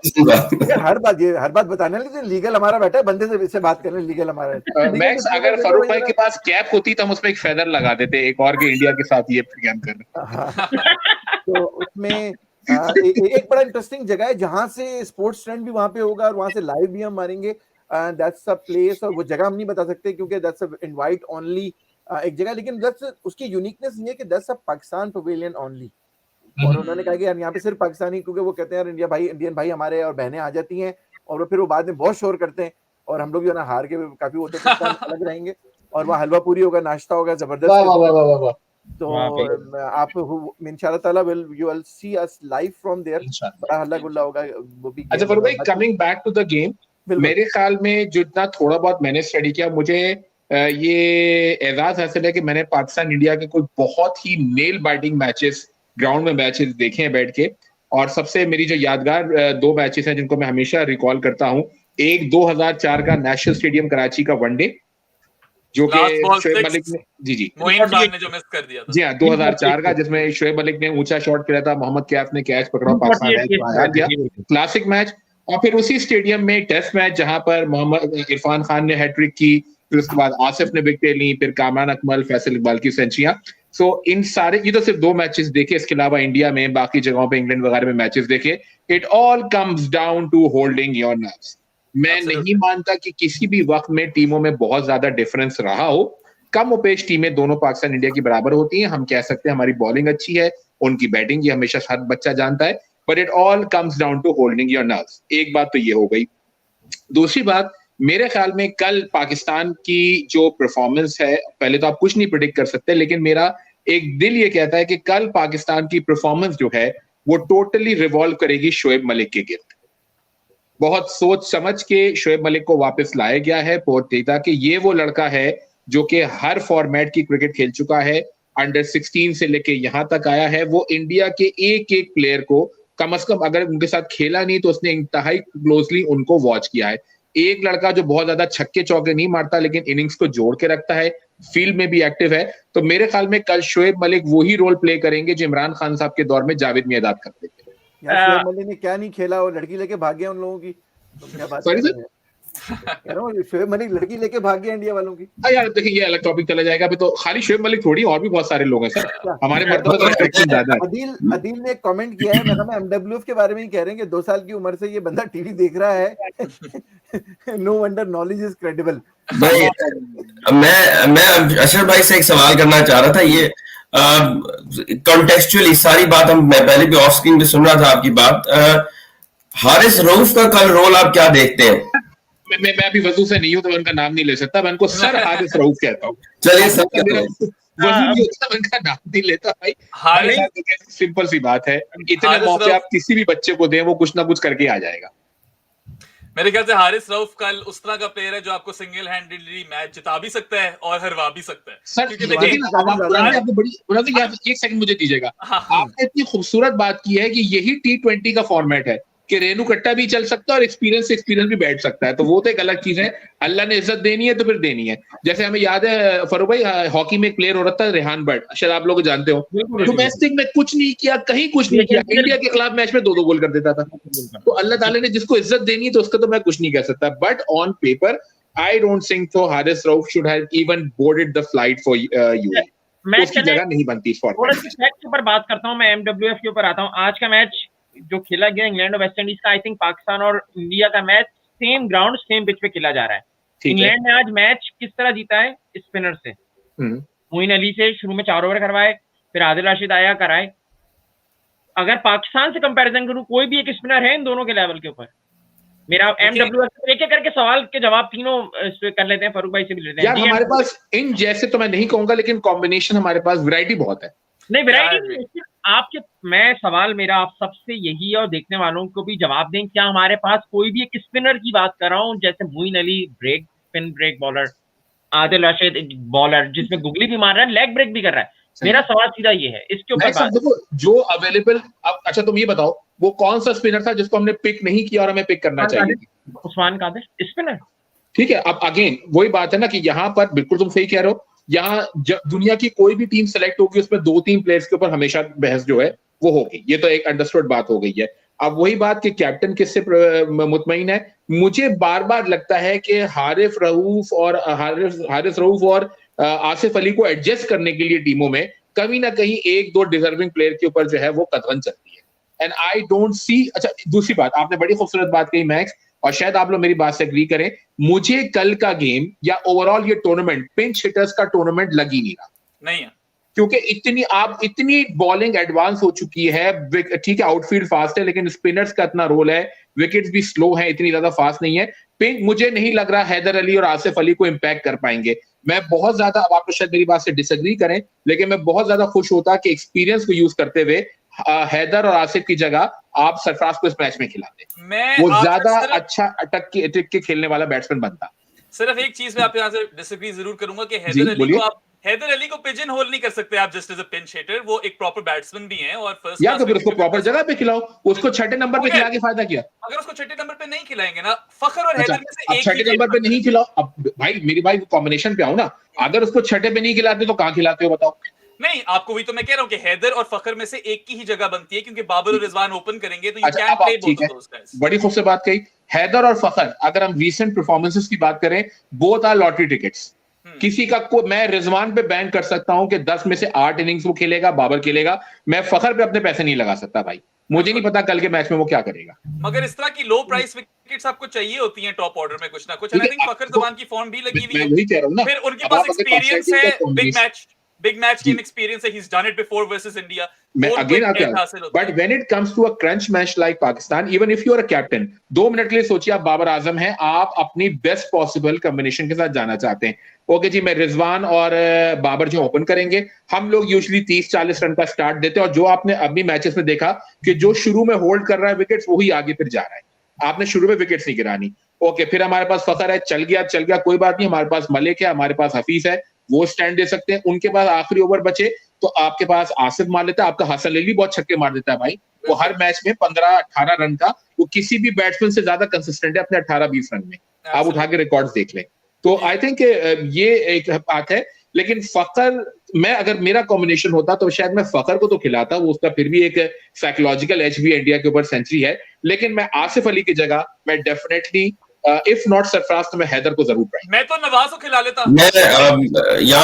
हर बात बताने लीजिए, लीगल हमारा बैठा है, बंदे से बात करने लीगल हमारा। मैक्स अगर फरूक भाई के पास कैप होती तो हम उसमें एक फेदर लगा देते, एक और के इंडिया के साथ ये प्रोग्राम करना। तो उसमें एक बड़ा इंटरेस्टिंग जगह है जहां से स्पोर्ट्स ट्रेंड भी वहां पे होगा और वहां से लाइव भी हम मारेंगे। दैट्स अ प्लेस, और वो जगह हम नहीं बता सकते क्योंकि दैट्स अ इनवाइट ओनली एक जगह, लेकिन दैट्स उसकी यूनिकनेस ये है कि that's a Pakistan pavilion only. और उन्होंने कहा कि यार यहाँ पे सिर्फ पाकिस्तानी, क्योंकि वो कहते हैं यार इंडियन भाई हमारे और बहनें आ जाती हैं और फिर वो बाद में बहुत शोर करते हैं और हम लोग जो है ना हार के काफी वो तो अलग रहेंगे। और वहाँ हलवा पूरी होगा, नाश्ता होगा जबरदस्त। तो आप इंशाल्लाह ताला you will see us live from there, बड़ा हल्ला गुल्ला होगा वो भी। अच्छा फरूक भाई, coming back to the game, मेरे ख्याल में जितना थोड़ा बहुत मैंने स्टडी किया, मुझे ये एजाज हासिल है कि मैंने पाकिस्तान इंडिया के कोई बहुत ही नेल बाइटिंग मैचेस, ग्राउंड में मैचेस देखे हैं बैठ के। और सबसे मेरी जो यादगार 2 मैचेस हैं जिनको मैं हमेशा रिकॉल करता हूं, एक 2004 का नेशनल स्टेडियम कराची का वनडे, जो कि शोएब मलिक ने मोइन खान ने जो मिस कर दिया था। जी हाँ, 2004 का, जिसमें शोएब मलिक ने ऊंचा शॉट खेला था, मोहम्मद कैफ ने कैच पकड़ा, पाकिस्तान क्लासिक मैच। और फिर उसी स्टेडियम में टेस्ट मैच जहां पर मोहम्मद इरफान खान ने हैट्रिक की, फिर उसके बाद आसिफ ने विकेट ली, फिर कामरान अकमल, फैसल इकबाल की सेंचुरियां। सो इन सारे, ये तो सिर्फ 2 मैचेस देखे, इसके अलावा इंडिया में बाकी जगहों पे इंग्लैंड वगैरह में मैचेस देखे। It all comes down to holding your nerves. मैं नहीं मानता कि किसी भी वक्त में टीमों में बहुत ज्यादा डिफरेंस रहा हो। कम उपेश टीमें दोनों पाकिस्तान इंडिया की बराबर होती हैं। हम कह सकते हैं हमारी बॉलिंग अच्छी है, उनकी बैटिंग ये हमेशा हर बच्चा जानता है, but it all comes down to holding your nerves. एक बात तो ये हो गई। दूसरी बात, मेरे ख्याल में कल पाकिस्तान की जो परफॉर्मेंस है, पहले तो आप कुछ नहीं प्रेडिक्ट कर सकते, लेकिन मेरा एक दिल ये कहता है कि कल पाकिस्तान की परफॉर्मेंस जो है वो टोटली रिवॉल्व करेगी शोएब मलिक के गिर्द। बहुत सोच समझ के शोएब मलिक को वापस लाया गया है पोर्ट डेटा के। ये वो लड़का है जो कि हर फॉर्मेट की क्रिकेट खेल चुका है, अंडर 16 से लेके यहां तक आया है। वो इंडिया के एक एक प्लेयर को कम से कम, अगर उनके साथ खेला नहीं तो उसने इंतहाई क्लोजली उनको वॉच किया है। एक लड़का जो बहुत ज्यादा छक्के चौके नहीं मारता लेकिन इनिंग्स को जोड़ के रखता है, फील्ड में भी एक्टिव है। तो मेरे ख्याल में कल शोएब मलिक वही रोल प्ले करेंगे जो इमरान खान साहब के दौर में जावेद मियादाद करते थे। शोएब मलिक ने क्या नहीं खेला, और लड़की लेके भाग गया उन लोगों की, तो क्या बात है। कह रहा हूँ शोएब मलिक लड़की लेके भाग गया इंडिया वालों की। यार देखिए ये अलग टॉपिक चला जाएगा। अभी तो खाली शोएब मलिक थोड़ी, और भी बहुत सारे लोग हैं सर, हमारे मर्तबा तो रिस्ट्रिक्शन ज्यादा है। अदील ने एक कमेंट किया है, मैं एमडब्ल्यूएफ के बारे में ही कह रहे हैं कि 2 साल की उम्र से ये बंदा टीवी देख रहा है। No wonder knowledge is credible. मैं अशरफ भाई से एक सवाल करना चाह रहा था। ये कॉन्टेक्चुअली सारी बात मैं पहले भी ऑफ स्क्रीन पे सुन रहा था आपकी बात। हारिस रऊफ का कल रोल आप क्या देखते हैं? मैं अभी वजू से नहीं हूं तो उनका नाम नहीं ले सकता, मैं उनको सर हारिस रऊफ कहता हूँ। चलिए सर वजू नहीं होता, उनका नाम नहीं लेता भाई। सिंपल सी बात है, इतने मौके आप किसी भी बच्चे को दें वो कुछ ना कुछ करके आ जाएगा। मेरे ख्याल से हारिस रऊफ कल उस तरह का प्लेयर है जो आपको सिंगल हैंडेडली मैच जिता भी सकता है और हरवा भी सकता है। सर एक सेकंड मुझे दीजिएगा। आपने इतनी खूबसूरत बात की है कि यही T20 का फॉर्मेट है कि रेनू कट्टा भी चल सकता है और एक्सपीरियंस भी बैठ सकता है, तो वो तो एक अलग चीज है। अल्लाह ने इज्जत देनी है तो फिर देनी है। जैसे हमें याद है फरूक भाई, हॉकी में एक प्लेयर हो रहा था रेहान बट, शायद आप लोग जानते हो, डोमेस्टिक में कुछ नहीं किया, कहीं कुछ नहीं किया, इंडिया के खिलाफ मैच में 2-2 गोल कर देता था। तो अल्लाह ताला ने जिसको इज्जत देनी है तो उसका तो मैं कुछ नहीं कह सकता, but on paper I don't think so Haris Rauf should have even boarded the flight for UAE. उसकी जगह नहीं बनती इस फॉर्मेट में। मैच के ऊपर बात करता हूं मैं, एमडब्ल्यूएफ के ऊपर आता हूं। आज का मैच जो खेला गया इंग्लैंड और वेस्ट इंडीज का, आई थिंक पाकिस्तान और इंडिया का match same ground same pitch पे खेला जा रहा है। इंग्लैंड ने आज मैच किस तरह जीता है? स्पिनर से, मोइन अली से शुरू में 4 ओवर करवाए, फिर आदिल राशिद आया कराए। अगर पाकिस्तान से कंपैरिजन करूं, कोई भी एक स्पिनर है इन दोनों के लेवल के ऊपर? मेरा एमडब्ल्यूएफ एक एक करके सवाल के जवाब तीनों कर लेते हैं, फरूक भाई से भी लेते हैं। यार हमारे पास इन जैसे तो मैं नहीं कहूंगा, लेकिन कॉम्बिनेशन हमारे पास वैरायटी बहुत है। नहीं वैरायटी आपके, मैं सवाल मेरा आप सबसे यही है और देखने वालों को भी जवाब दें, क्या हमारे पास कोई भी एक स्पिनर की बात कर रहा हूँ जैसे Moeen Ali break spin break bowler, Adil Rashid bowler जिसमें गुगली भी मार रहा है, लेग ब्रेक भी कर रहा है। मेरा सवाल सीधा ये है इसके ऊपर देखो जो अवेलेबल। अच्छा तुम ये बताओ वो कौन सा स्पिनर था जिसको हमने पिक नहीं किया और हमें पिक करना चाहिए? उस्मान कादिर स्पिनर। ठीक है, अब अगेन वही बात है ना कि यहाँ पर बिल्कुल तुम सही कह रहे हो। यहाँ दुनिया की कोई भी टीम सेलेक्ट होगी उसमें 2-3 प्लेयर्स के ऊपर हमेशा बहस जो है वो होगी, ये तो एक अंडरस्टूड बात हो गई है। अब वही बात कि कैप्टन किससे मुतमईन है? मुझे बार बार लगता है कि हारिस रऊफ और आसिफ अली को एडजस्ट करने के लिए टीमों में कहीं ना कहीं 1-2 डिजर्विंग प्लेयर के ऊपर जो है वो कदगन चलती है। And I don't see. अच्छा दूसरी बात, आपने बड़ी खूबसूरत बात कही मैक्स, और शायद आप लोग मेरी बात से एग्री करें, मुझे कल का गेम या ओवरऑल ये टूर्नामेंट पिंच हिटर्स का टूर्नामेंट लग ही नहीं रहा। नहीं है, क्योंकि इतनी बॉलिंग एडवांस हो चुकी है। ठीक है आउटफील्ड फास्ट है, लेकिन स्पिनर्स का इतना रोल है, विकेट्स भी स्लो हैं, इतनी ज्यादा फास्ट नहीं है। पिंच मुझे नहीं लग रहा हैदर अली और आसिफ अली को इम्पैक्ट कर पाएंगे। मैं बहुत ज्यादा, अब आप तो शायद मेरी बात से डिसएग्री करें, लेकिन मैं बहुत ज्यादा खुश होता कि एक्सपीरियंस को यूज करते हुए हैदर और आसिफ की जगह आप सरफराज को इस मैच में खिलाते, वो ज्यादा अच्छा अटक के खेलने वाला बैट्समैन बनता। सिर्फ एक चीज में आप यहाँ से डिसएग्री जरूर करूंगा कि हैदर अली को पिजन होल नहीं कर सकते आप just as a pinch hitter. वो एक प्रॉपर बैट्समैन भी हैं और फर्स्ट यार तो फिर उसको प्रॉपर जगह पे खिलाओ, उसको छठे नंबर पे खिला के फायदा क्या? अगर उसको छठे नंबर पे नहीं खिलाएंगे ना, फखर और हैदर में से एक छठे नंबर पे नहीं खिलाओ। अब भाई मेरी भाई कॉम्बिनेशन पे आओ ना, अगर उसको छठे पे नहीं खिलाते तो कहां खिलाते हो बताओ? नहीं, आपको भी तो मैं कह रहा हूं कि हैदर और फखर में से एक की ही जगह बनती है, क्योंकि बाबर और रिजवान ओपन करेंगे तो you can play both of those guys. बड़ी खूबसूरत बात कही। हैदर और फखर, अगर हम रीसेंट परफॉर्मेंसेस की बात करें, बोथ आर लॉटरी टिकट्स। किसी का मैं रिजवान पे बैंक कर सकता हूं कि 10 में से 8 इनिंग्स वो खेलेगा, बाबर खेलेगा। मैं फखर पे अपने पैसे नहीं लगा सकता भाई, मुझे नहीं पता कल के मैच में वो क्या करेगा। मगर इस तरह की लो प्राइस विकेट्स आपको चाहिए होती हैं टॉप ऑर्डर में कुछ ना कुछ। आई थिंक फखर जमान की फॉर्म भी लगी हुई है, वही कह रहा हूं ना। फिर उनके पास एक्सपीरियंस है, big match game experience है, he's done it before versus India. But when it comes to a crunch match like Pakistan, even if you are a captain, 2 minute के लिए सोचिए आप बाबर आजम हैं, आप अपनी बेस्ट पॉसिबल कॉम्बिनेशन के साथ जाना चाहते हैं। ओके जी, मैं रिजवान और बाबर जो ओपन करेंगे, हम लोग यूजुअली 30-40 रन का स्टार्ट देते हैं, और जो आपने अभी मैचेस में देखा कि जो शुरू में होल्ड कर रहा है विकेट्स वही आगे फिर जा रहा है। आपने शुरू में विकेट्स नहीं गिरानी। ओके, फिर हमारे पास फखर है, चल गया कोई बात नहीं, हमारे पास मलिक है, हमारे पास हफीज है, वो स्टैंड दे सकते हैं। उनके पास आखिरी ओवर बचे तो आपके पास आसिफ मार लेता है, आपका हसन अली बहुत छक्के मार देता है भाई। वो हर मैच में 15-18 रन का, वो किसी भी बैट्समैन से ज्यादा कंसिस्टेंट है अपने 18-20 रन में। आप उठा के रिकॉर्ड्स देख लें। तो आई थिंक ये एक बात है। लेकिन फखर, मैं अगर मेरा कॉम्बिनेशन होता तो शायद मैं फखर को तो खिलाता, वो उसका फिर भी एक साइकोलॉजिकल एज भी इंडिया के ऊपर सेंचुरी है। लेकिन मैं आसिफ अली की जगह मैं डेफिनेटली इफ नॉट सरफराज तो मैं हैदर को जरूर ट्राई। मैं तो नवाज को खिला लेता, मैं यहाँ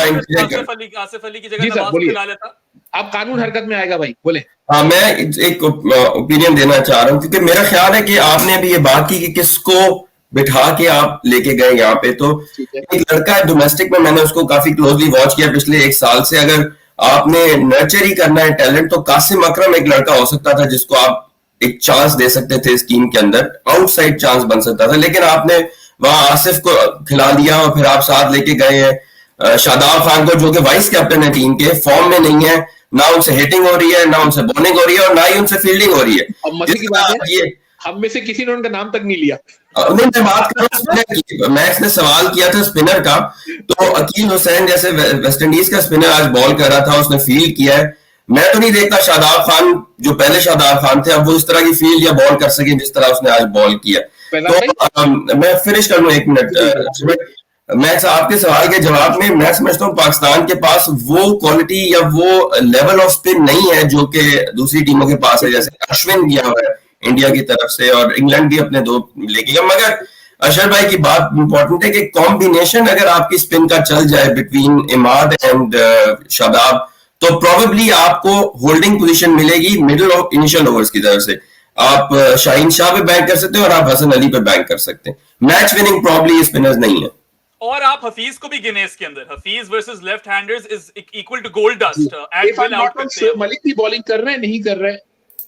आसिफ अली की जगह नवाज को खिला लेता। आप कानून हरकत में आएगा भाई, बोले। हाँ, मैं एक ओपिनियन देना चाह रहा हूँ, क्योंकि मेरा ख्याल है कि आपने अभी ये बात की कि किसको बिठा के आप लेके गए यहाँ पे, तो एक लड़का है डोमेस्टिक में, मैंने उसको काफी क्लोजली वॉच किया पिछले 1 साल से। अगर आपने नर्चर ही करना है टैलेंट, तो कासिम अकरम एक लड़का हो सकता था जिसको आप एक चांस दे सकते थे इस टीम के अंदर, आउटसाइड चांस बन सकता था, लेकिन आपने वहां आसिफ को खिला दिया और फिर आप साथ लेके गए हैं शादाब खान को, जो कि वाइस कैप्टन है टीम के, फॉर्म में नहीं है, ना उनसे हिटिंग हो रही है, ना उनसे बॉलिंग हो रही है और ना ही उनसे फील्डिंग हो रही है। और मजे की बात है, ये हम में से किसी ने उनका नाम तक नहीं लिया। नहीं, मैं बात कर रहा हूँ स्पिनर की। मैक्स ने सवाल किया था स्पिनर का, तो अकील हुसैन जैसे वेस्ट इंडीज का स्पिनर आज बॉल कर रहा था, उसने फील्ड किया है। मैं तो नहीं देखता शादाब खान, जो पहले शादाब खान थे, अब वो इस तरह की फील्ड या बॉल कर सके जिस तरह उसने आज बॉल किया। तो मैं फिनिश कर लूं 1 मिनट। मैक्स, आपके सवाल के जवाब में मैं समझता हूँ पाकिस्तान के पास वो क्वालिटी या वो लेवल ऑफ स्पिन नहीं है जो कि दूसरी टीमों के पास है। जैसे अश्विन गया हुआ है इंडिया की तरफ से और इंग्लैंड भी अपने 2 लेके गया, मगर अशर भाई की बात इंपॉर्टेंट है कि कॉम्बिनेशन अगर आपकी स्पिन का चल जाए बिटवीन इमाद एंड शादाब, तो प्रोबेबली आपको होल्डिंग पोजीशन मिलेगी मिडिल ऑफ इनिशियल ओवर्स की तरफ से। आप शाहीन शाह पे बैंक कर सकते हैं और आप हसन अली पे बैंक कर सकते हैं। मैच विनिंग प्रॉब्ली स्पिनर्स नहीं है। और आप हफीज को भी गिने इसके अंदर, Hafeez versus left handers is equal to gold dust at will out करते हैं। मलिक भी बॉलिंग कर रहे हैं, नहीं कर रहे हैं,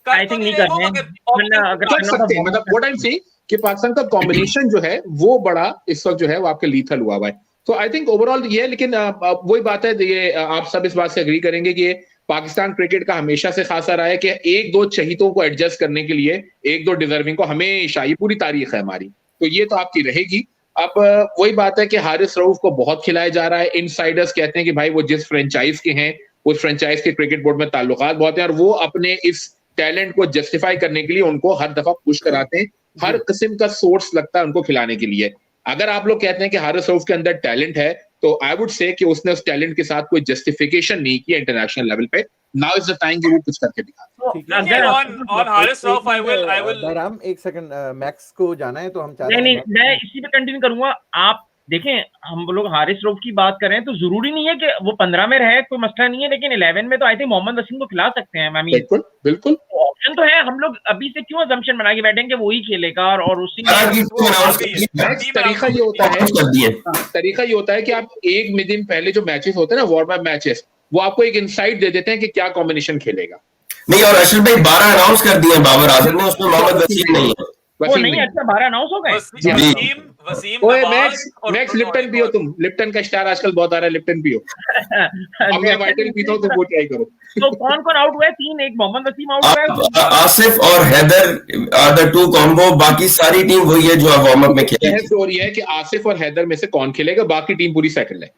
आई थिंक नहीं कर रहे हैं, कर सकते हैं। मतलब व्हाट आई एम सेइंग कि पाकिस्तान का कॉम्बिनेशन जो है वो बड़ा इस वक्त जो है वो आपके लीथल हुआ है। तो आई थिंक ओवरऑल ये है, लेकिन वही बात है, ये आप सब इस बात से एग्री करेंगे कि पाकिस्तान क्रिकेट का हमेशा से खासा रहा है कि 1-2 चहीतों को एडजस्ट करने के लिए 1-2 डिजर्विंग को हमेशा, ये पूरी तारीख है हमारी, तो ये तो आपकी रहेगी। अब वही बात है कि हारिस रऊफ को बहुत खिलाया जा रहा है। इनसाइडर्स कहते हैं कि भाई वो जिस फ्रेंचाइज के हैं उस फ्रेंचाइज के क्रिकेट बोर्ड में ताल्लुकात बहुत है और वो अपने इस टैलेंट को जस्टिफाई करने के लिए उनको हर दफा पुश कराते हैं, हर किस्म का सोर्स लगता है उनको खिलाने के लिए। अगर आप लोग कहते हैं कि हारिस रऊफ के अंदर टैलेंट है, तो आई वुड से कि उसने उस टैलेंट के साथ कोई जस्टिफिकेशन नहीं किया इंटरनेशनल लेवल पे। नाउ इज द टाइम कि वो कुछ करके दिखा। On Haris Rauf I will Bahram 1 second, Max को जाना है तो हम नहीं, मैं इसी पे कंटिन्यू करूंगा। आप देखें, हम लोग हारिस रऊफ की बात कर रहे हैं तो जरूरी नहीं है कि वो 15 में रहे, कोई मसला नहीं है, लेकिन 11 में तो आई थिंक मोहम्मद वसीम को खिला सकते हैं। बिल्कुल बिल्कुल ऑप्शन तो है। हम लोग अभी से क्यों असम्पशन बना के बैठेंगे वो ही खेलेगा और उसी तरीका ये होता है कि आप 1 दिन पहले जो मैचेस होते हैं ना, वार्म अप मैचेस, वो आपको एक इनसाइट दे देते हैं कि क्या कॉम्बिनेशन खेलेगा। नहीं, और अशर भाई 12 अनाउंस कर दिए बाबर आजम ने, उसमें मोहम्मद वसीम नहीं है। वो नहीं, अच्छा 12 अनाउंस हो गए। वसीम ओए मैक्स लिप्टन पियो, तुम लिप्टन का स्टार आजकल बहुत आ रहा है, लिप्टन पियो। अब मैं वाइटल पीता हूं तो वो ट्राई करो। तो कौन आउट हुआ है? 3, एक मोहम्मद वसीम आउट हुआ है, आसिफ और हैदर आर द 2 कॉम्बो, बाकी सारी टीम वही है जो वार्म अप में खेली। बहस हो रही है कि आसिफ और हैदर में से कौन खेलेगा, बाकी टीम पूरी सेटल है।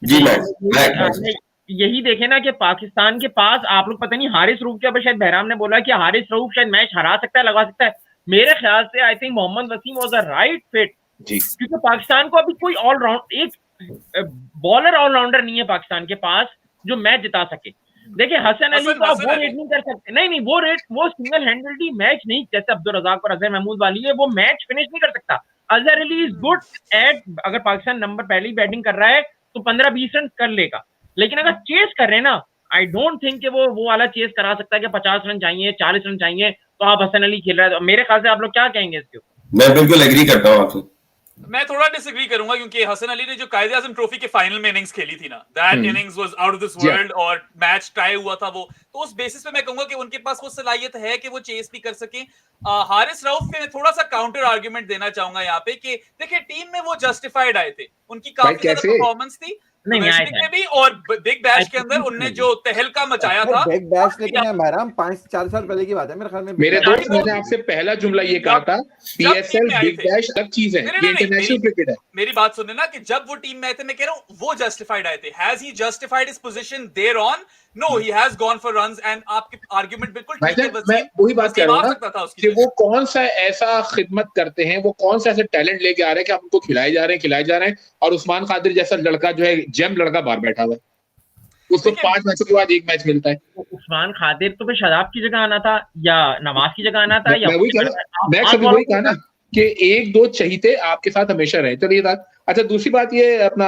जी मैक्स यही देखे ना कि पाकिस्तान के पास, आप लोग पता नहीं हारिस रऊफ के ऊपर शायद बहराम ने बोला कि हारिस रऊफ शायद मैच हरा सकता है, लगा सकता है। मेरे ख्याल से I think Mohammad Wasim was the right fit, क्योंकि पाकिस्तान को अभी कोई ऑलराउंड, एक बॉलर ऑलराउंडर नहीं है पाकिस्तान के पास जो मैच जिता सके। देखिए हसन अली को आप वो रेट नहीं कर सकते, नहीं वो सिंगल हैंडली मैच नहीं, जैसे अब्दुल रज़ाक और अजहर महमूद वाली है, वो मैच फिनिश नहीं कर सकता। Azhar Ali is good at, अगर पाकिस्तान नंबर पहली बैटिंग कर रहा है तो 15-20 रन कर लेगा, लेकिन अगर चेस कर रहे हैं ना, आई डोंट थिंक कि वो वाला चेस करा सकता है कि 50 रन चाहिए, 40 रन चाहिए, तो आप हसन अली खेल रहा है। मेरे ख्याल से आप लोग क्या कहेंगे इसके ऊपर? मैं बिल्कुल एग्री करता हूँ आपसे। मैं थोड़ा डिसएग्री करूंगा, क्योंकि हसन अली ने जो कायदे आजम ट्रॉफी के फाइनल में इनिंग्स खेली थी ना, that innings was out of this world, और मैच टाई हुआ था वो, तो उस बेसिस पे मैं कहूंगा कि उनके पास वो सलाहियत है कि वो चेस भी कर सके। हारिस रऊफ पे मैं थोड़ा सा काउंटर आर्गुमेंट देना चाहूंगा यहाँ पे कि देखिए टीम में वो जस्टिफाइड आए थे, उनकी काफी ज्यादा परफॉर्मेंस थी में भी, और बिग बैश के अंदर उनने जो तहलका मचाया था। बिग बैश लेकिन महराम 5-4 साल पहले की बात है मेरे ख्याल में। मेरे दोस्त, मैंने आपसे पहला जुमला ये कहा था, पीएसएल बिग बैश अलग चीज है, ये इंटरनेशनल क्रिकेट है। मेरी बात सुनने ना, कि जब वो टीम में आए थे, मैं कह रहा हूँ वो जस्टिफाइड आए थे। Has he justified his position there on? No, he has gone for runs, and आपके आर्गुमेंट बिल्कुल ठीक है। मैं वही बात कर रहा हूं कि वो कौन सा ऐसा खिदमत करते हैं, वो कौन सा ऐसा टैलेंट लेके आ रहे हैं कि आप उनको खिलाए जा रहे हैं, और उस्मान खादिर जैसा लड़का जो है जेम लड़का बाहर बैठा हुआ है, उसको 5 मैचों के बाद 1 मैच मिलता है। उस्मान खातिर तो फिर शादाब की जगह आना था या नवाज की जगह आना था या मैं वही कह रहा, मैं कभी वही कहा ना कि एक दो चहीते आपके साथ हमेशा रहे। चलिए बात। अच्छा, दूसरी बात ये अपना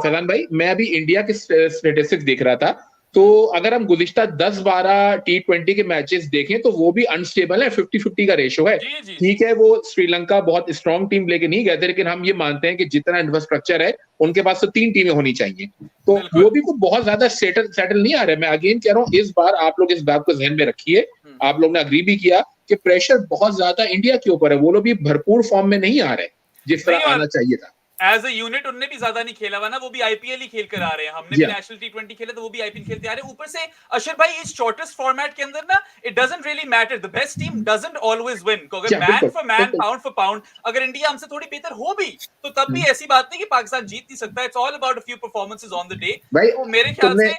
फैजान भाई, मैं अभी इंडिया के स्टेटिस्टिक्स देख रहा था, तो अगर हम गुज़िश्ता 10-12 T20 के मैचेस देखें तो वो भी अनस्टेबल है, 50-50 का रेशो है। ठीक है, वो श्रीलंका बहुत स्ट्रॉन्ग टीम लेके नहीं गए थे, लेकिन हम ये मानते हैं कि जितना इंफ्रास्ट्रक्चर है उनके पास तो 3 टीमें होनी चाहिए, तो वो भी को बहुत ज्यादा सेटल नहीं आ रहा है। मैं अगेन कह रहा हूँ, इस बार आप लोग इस बात को जहन में रखिए, आप लोग ने अग्री भी किया कि प्रेशर बहुत ज्यादा इंडिया के ऊपर है, वो लोग भी भरपूर फॉर्म में नहीं आ रहे जिस तरह आना चाहिए था। एज अ यूनिट उनने भी ज्यादा नहीं खेला हुआ ना, वो भी आईपीएल ही खेल कर आ रहे हैं, हमने भी नेशनल T20 खेले तो वो भी आईपीएल खेलते आ रहे हैं। ऊपर से अशर भाई, इस शॉर्टेस्ट फॉर्मेट के अंदर ना, it doesn't really matter, the best team doesn't always win. अगर man for man, pound for pound अगर इंडिया हमसे थोड़ी बेहतर हो भी तो तब भी ऐसी बात नहीं कि पाकिस्तान जीत नहीं सकता। It's all about a few performances on the day. तो मेरे ख्याल से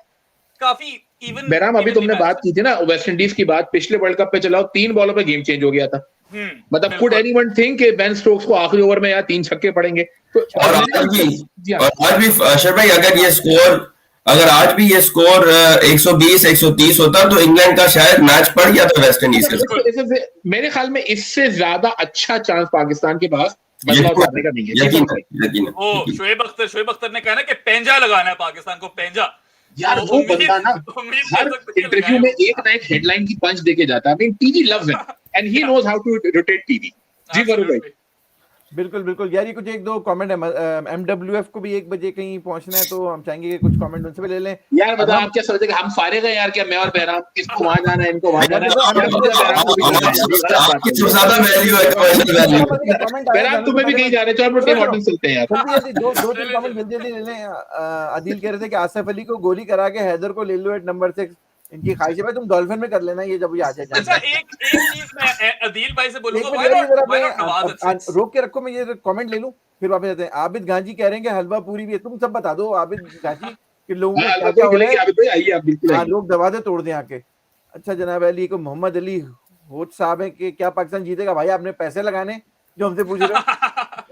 काफी इवन। बहराम, अभी तुमने बात की थी ना वेस्ट इंडीज की बात, पिछले वर्ल्ड कप पे चलाओ 3 बॉलों पे गेम चेंज हो गया था। मतलब कुड एनीवन थिंक कि बेन स्टोक्स को आखिरी ओवर में या 3 छक्के पड़ेंगे? तो और आज भी अशर भाई, अगर आज भी ये स्कोर 120-130 होता तो इंग्लैंड का शायद मैच पड़ गया था वेस्ट इंडीज के साथ। मेरे ख्याल में इससे ज्यादा अच्छा चांस पाकिस्तान के पास बदलाव करने का नहीं है। यकीन। शोएब अख्तर ने कहा ना कि पेंजा लगाना है पाकिस्तान को, पेंजा। यार वो बंदा ना हर इंटरव्यू में एक ना एक हेडलाइन की पंच देके जाता है। TV loves him and he knows how to rotate TV. जी फरूक भाई। बिल्कुल यार, ये कुछ एक दो कमेंट है। MWF को भी 1 बजे कहीं पहुंचना है, तो हम चाहेंगे कि कुछ कमेंट उनसे भी ले लें। यार बताओ, आप क्या सोचते हैं हम सारे गए यार? क्या मैं और बहराम, इसको वहां जाना है, इनको वहां जाना है? बहराम तुम्हें भी कहीं जा रहे हो? चलो टीम होटल चलते हैं यार। दो 3 कमेंट जल्दी ले लें। आदिल कह रहे थे कि आसिफ अली को गोली करा के हैदर को ले लो एट नंबर 6, इनकी ख्वाहिश है। भाई तुम डॉल्फिन में कर लेना ये जब ये आ जाए। अच्छा, एक चीज मैं अदील भाई से बोलूंगा, रोक के रखो, मैं ये कमेंट ले लूं फिर वापस आते हैं। आबिद गांधी कह रहे हैं कि हलवा पूरी भी है। तुम सब बता दो आबिद गांधी कि लोगों को क्या क्या हो रहा है, लोग दरवाजे तोड़ दें आके। अच्छा जनाब अली को मोहम्मद अली होट साहब है कि क्या पाकिस्तान जीतेगा? भाई आपने पैसे लगाने जो हमसे पूछ रहे हो,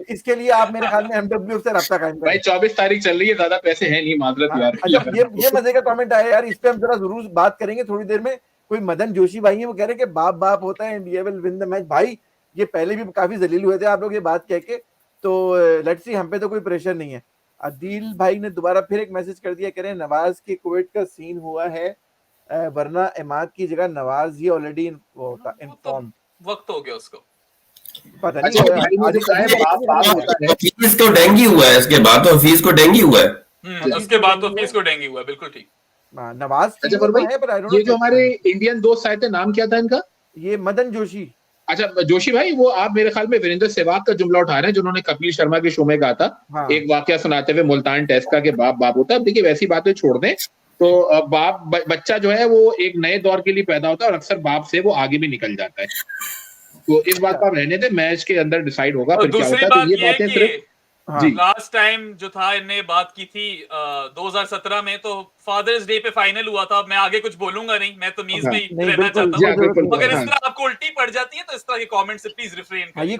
इसके लिए आप मेरे ख्याल में MWF से रब्ता कायम करें। भाई 24 तारीख चल रही है, ज्यादा पैसे हैं नहीं, माजरत यार। अच्छा, ये मजे का कमेंट आया यार, इस पे हम जरा जरूर बात करेंगे थोड़ी देर में। कोई मदन जोशी भाई है, वो कह रहे हैं कि बाप होता है, India will win the match. भाई ये पहले भी काफी जलील हुए थे आप लोग ये बात कह के, तो लेट्स सी, हम पे तो कोई प्रेशर नहीं है। अदील भाई ने दोबारा फिर एक मैसेज कर दिया, कह रहे हैं नवाज के कुवैत का सीन हुआ है, वरना इमाद की जगह नवाज ही ऑलरेडी इन्फॉर्म, वक्त हो गया उसको। पता नहीं फीस को डेंगी हुआ है, इसके बाद तो फीस को डेंगी हुआ है, उसके बाद तो फीस को डेंगी हुआ है। बिल्कुल ठीक। नवाज अच्छा पर भाई, ये जो हमारे इंडियन दोस्त आए थे, नाम क्या था इनका? ये मदन जोशी। अच्छा जोशी भाई, वो आप मेरे ख्याल में वीरेंद्र सहवाग का जुमला उठा रहे हैं, जिन्होंने कपिल शर्मा के शो में कहा था। हाँ। एक वाकया सुनाते हुए मुल्तान टेस्ट का, कि बाप होता है। देखिए वैसी बातें छोड़ दें, तो बच्चा जो है वो एक नए दौर के लिए पैदा होता है और अक्सर बाप से वो आगे भी निकल जाता है। तो इस बात को आप रहने दें, मैच के अंदर डिसाइड होगा फिर क्या होता है। तो ये बातें सिर्फ लास्ट टाइम जो था इनने बात की थी 2017 में, तो फादर्स डे पे फाइनल हुआ था। मैं आगे कुछ बोलूंगा नहीं, मैं तो मीज में ही रहना चाहता हूं। अगर इस तरह आपको उल्टी पड़ जाती है तो इस तरह के कमेंट से प्लीज रिफ्रेन करिए।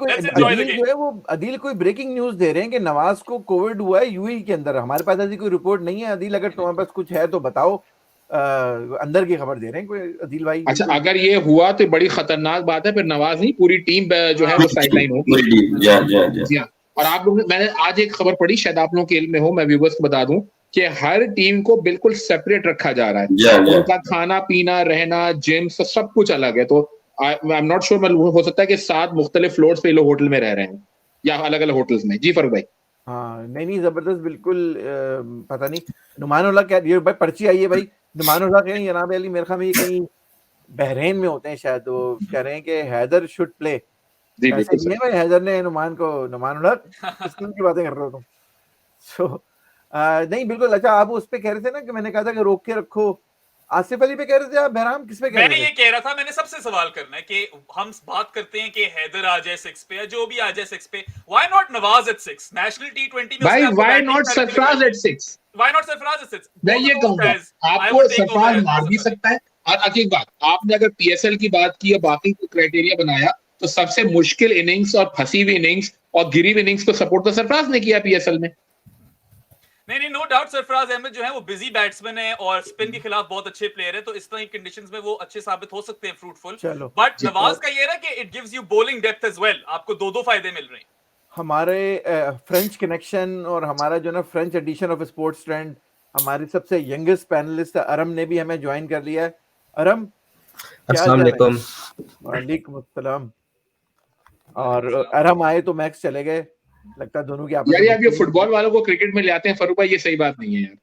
अदील कोई ब्रेकिंग न्यूज दे रहे हैं कि नवाज को कोविड हुआ है यूएई के अंदर। हमारे पास ऐसी कोई रिपोर्ट नहीं है। अदील अगर तुम्हारे पास कुछ है तो बताओ, अंदर की खबर दे रहे हैं कोई अदील भाई। अच्छा, अगर ये हुआ तो बड़ी खतरनाक बात है, फिर नवाज नहीं पूरी टीम जो है वो साइडलाइन होगी। और आप लोग, मैंने आज एक खबर पढ़ी, शायद आप लोगों के इल्म में हो, मैं व्यूअर्स को बता दूं कि हर टीम को बिल्कुल सेपरेट रखा जा रहा है। उनका खाना पीना, रहना, जिम, सब कुछ अलग है। तो आई एम नॉट श्योर, हो सकता है कि 7 मुख्तलिफ फ्लोर्स पे लोग होटल में रह रहे हैं या अलग अलग होटल्स में। जी फरूक भाई। हाँ नहीं जबरदस्त, बिल्कुल पता नहीं। नुमान उल्लाह क्या, ये भाई पर्ची आई है भाई, नुमान उल्लाह कहीं जनाब अली मेरे ख्याल में कहीं बहरीन में होते हैं शायद। वो कह रहे हैं कि हैदर शुड प्ले। ऐसे नहीं है भाई, हैदर ने नुमान उल्लाह स्कूल की बातें कर रहे हो तुम। सो नहीं बिल्कुल। अच्छा, आप उस पे कह रहे थे ना कि मैंने कहा था कि रोक के रखो, आसिफ अली पे कह रहे थे आप? बहराम किस पे कह रहे थे? मैंने ये कह रहा था, मैंने सबसे सवाल करना है कि हम बात करते हैं कि हैदर आ जाए 6 पे या जो भी आ जाए 6 पे, why not Nawaz at 6? National T20 में भाई why not Sarfaraz at 6? Why not Sarfaraz at 6? मैं ये कहूंगा, आपको सरफराज मार भी सकता है। और एक बात, आपने अगर PSL की बात की या बाकी क्राइटेरिया बनाया, तो सबसे मुश्किल इनिंग्स और फंसी हुई इनिंग्स और गिरी हुई इनिंग्स को सपोर्ट तो सरफराज ने किया PSL में। नहीं, नो डाउट सरफराज अहमद जो है वो बिजी बैट्समैन है और स्पिन के खिलाफ बहुत अच्छे प्लेयर है, तो इस तरह की कंडीशंस में वो अच्छे साबित हो सकते हैं, फ्रूटफुल। चलो बट नवाज का ये है कि it gives you bowling depth as well, आपको दो फायदे मिल रहे हैं। हमारे फ्रेंच कनेक्शन और हमारा जो ना French edition of sports trend, हमारी सबसे यंगेस्ट पैनलिस्ट अरम ने भी हमें ज्वाइन कर लिया है। अरम, अस्सलाम वालेकुम। वालेकुम अस्सलाम। और अरम आए तो मैच चले गए, लगता है दोनों की आपस यार में आप ये फुटबॉल वालों को क्रिकेट में ले आते हैं फरूक भाई, ये सही बात नहीं है यार।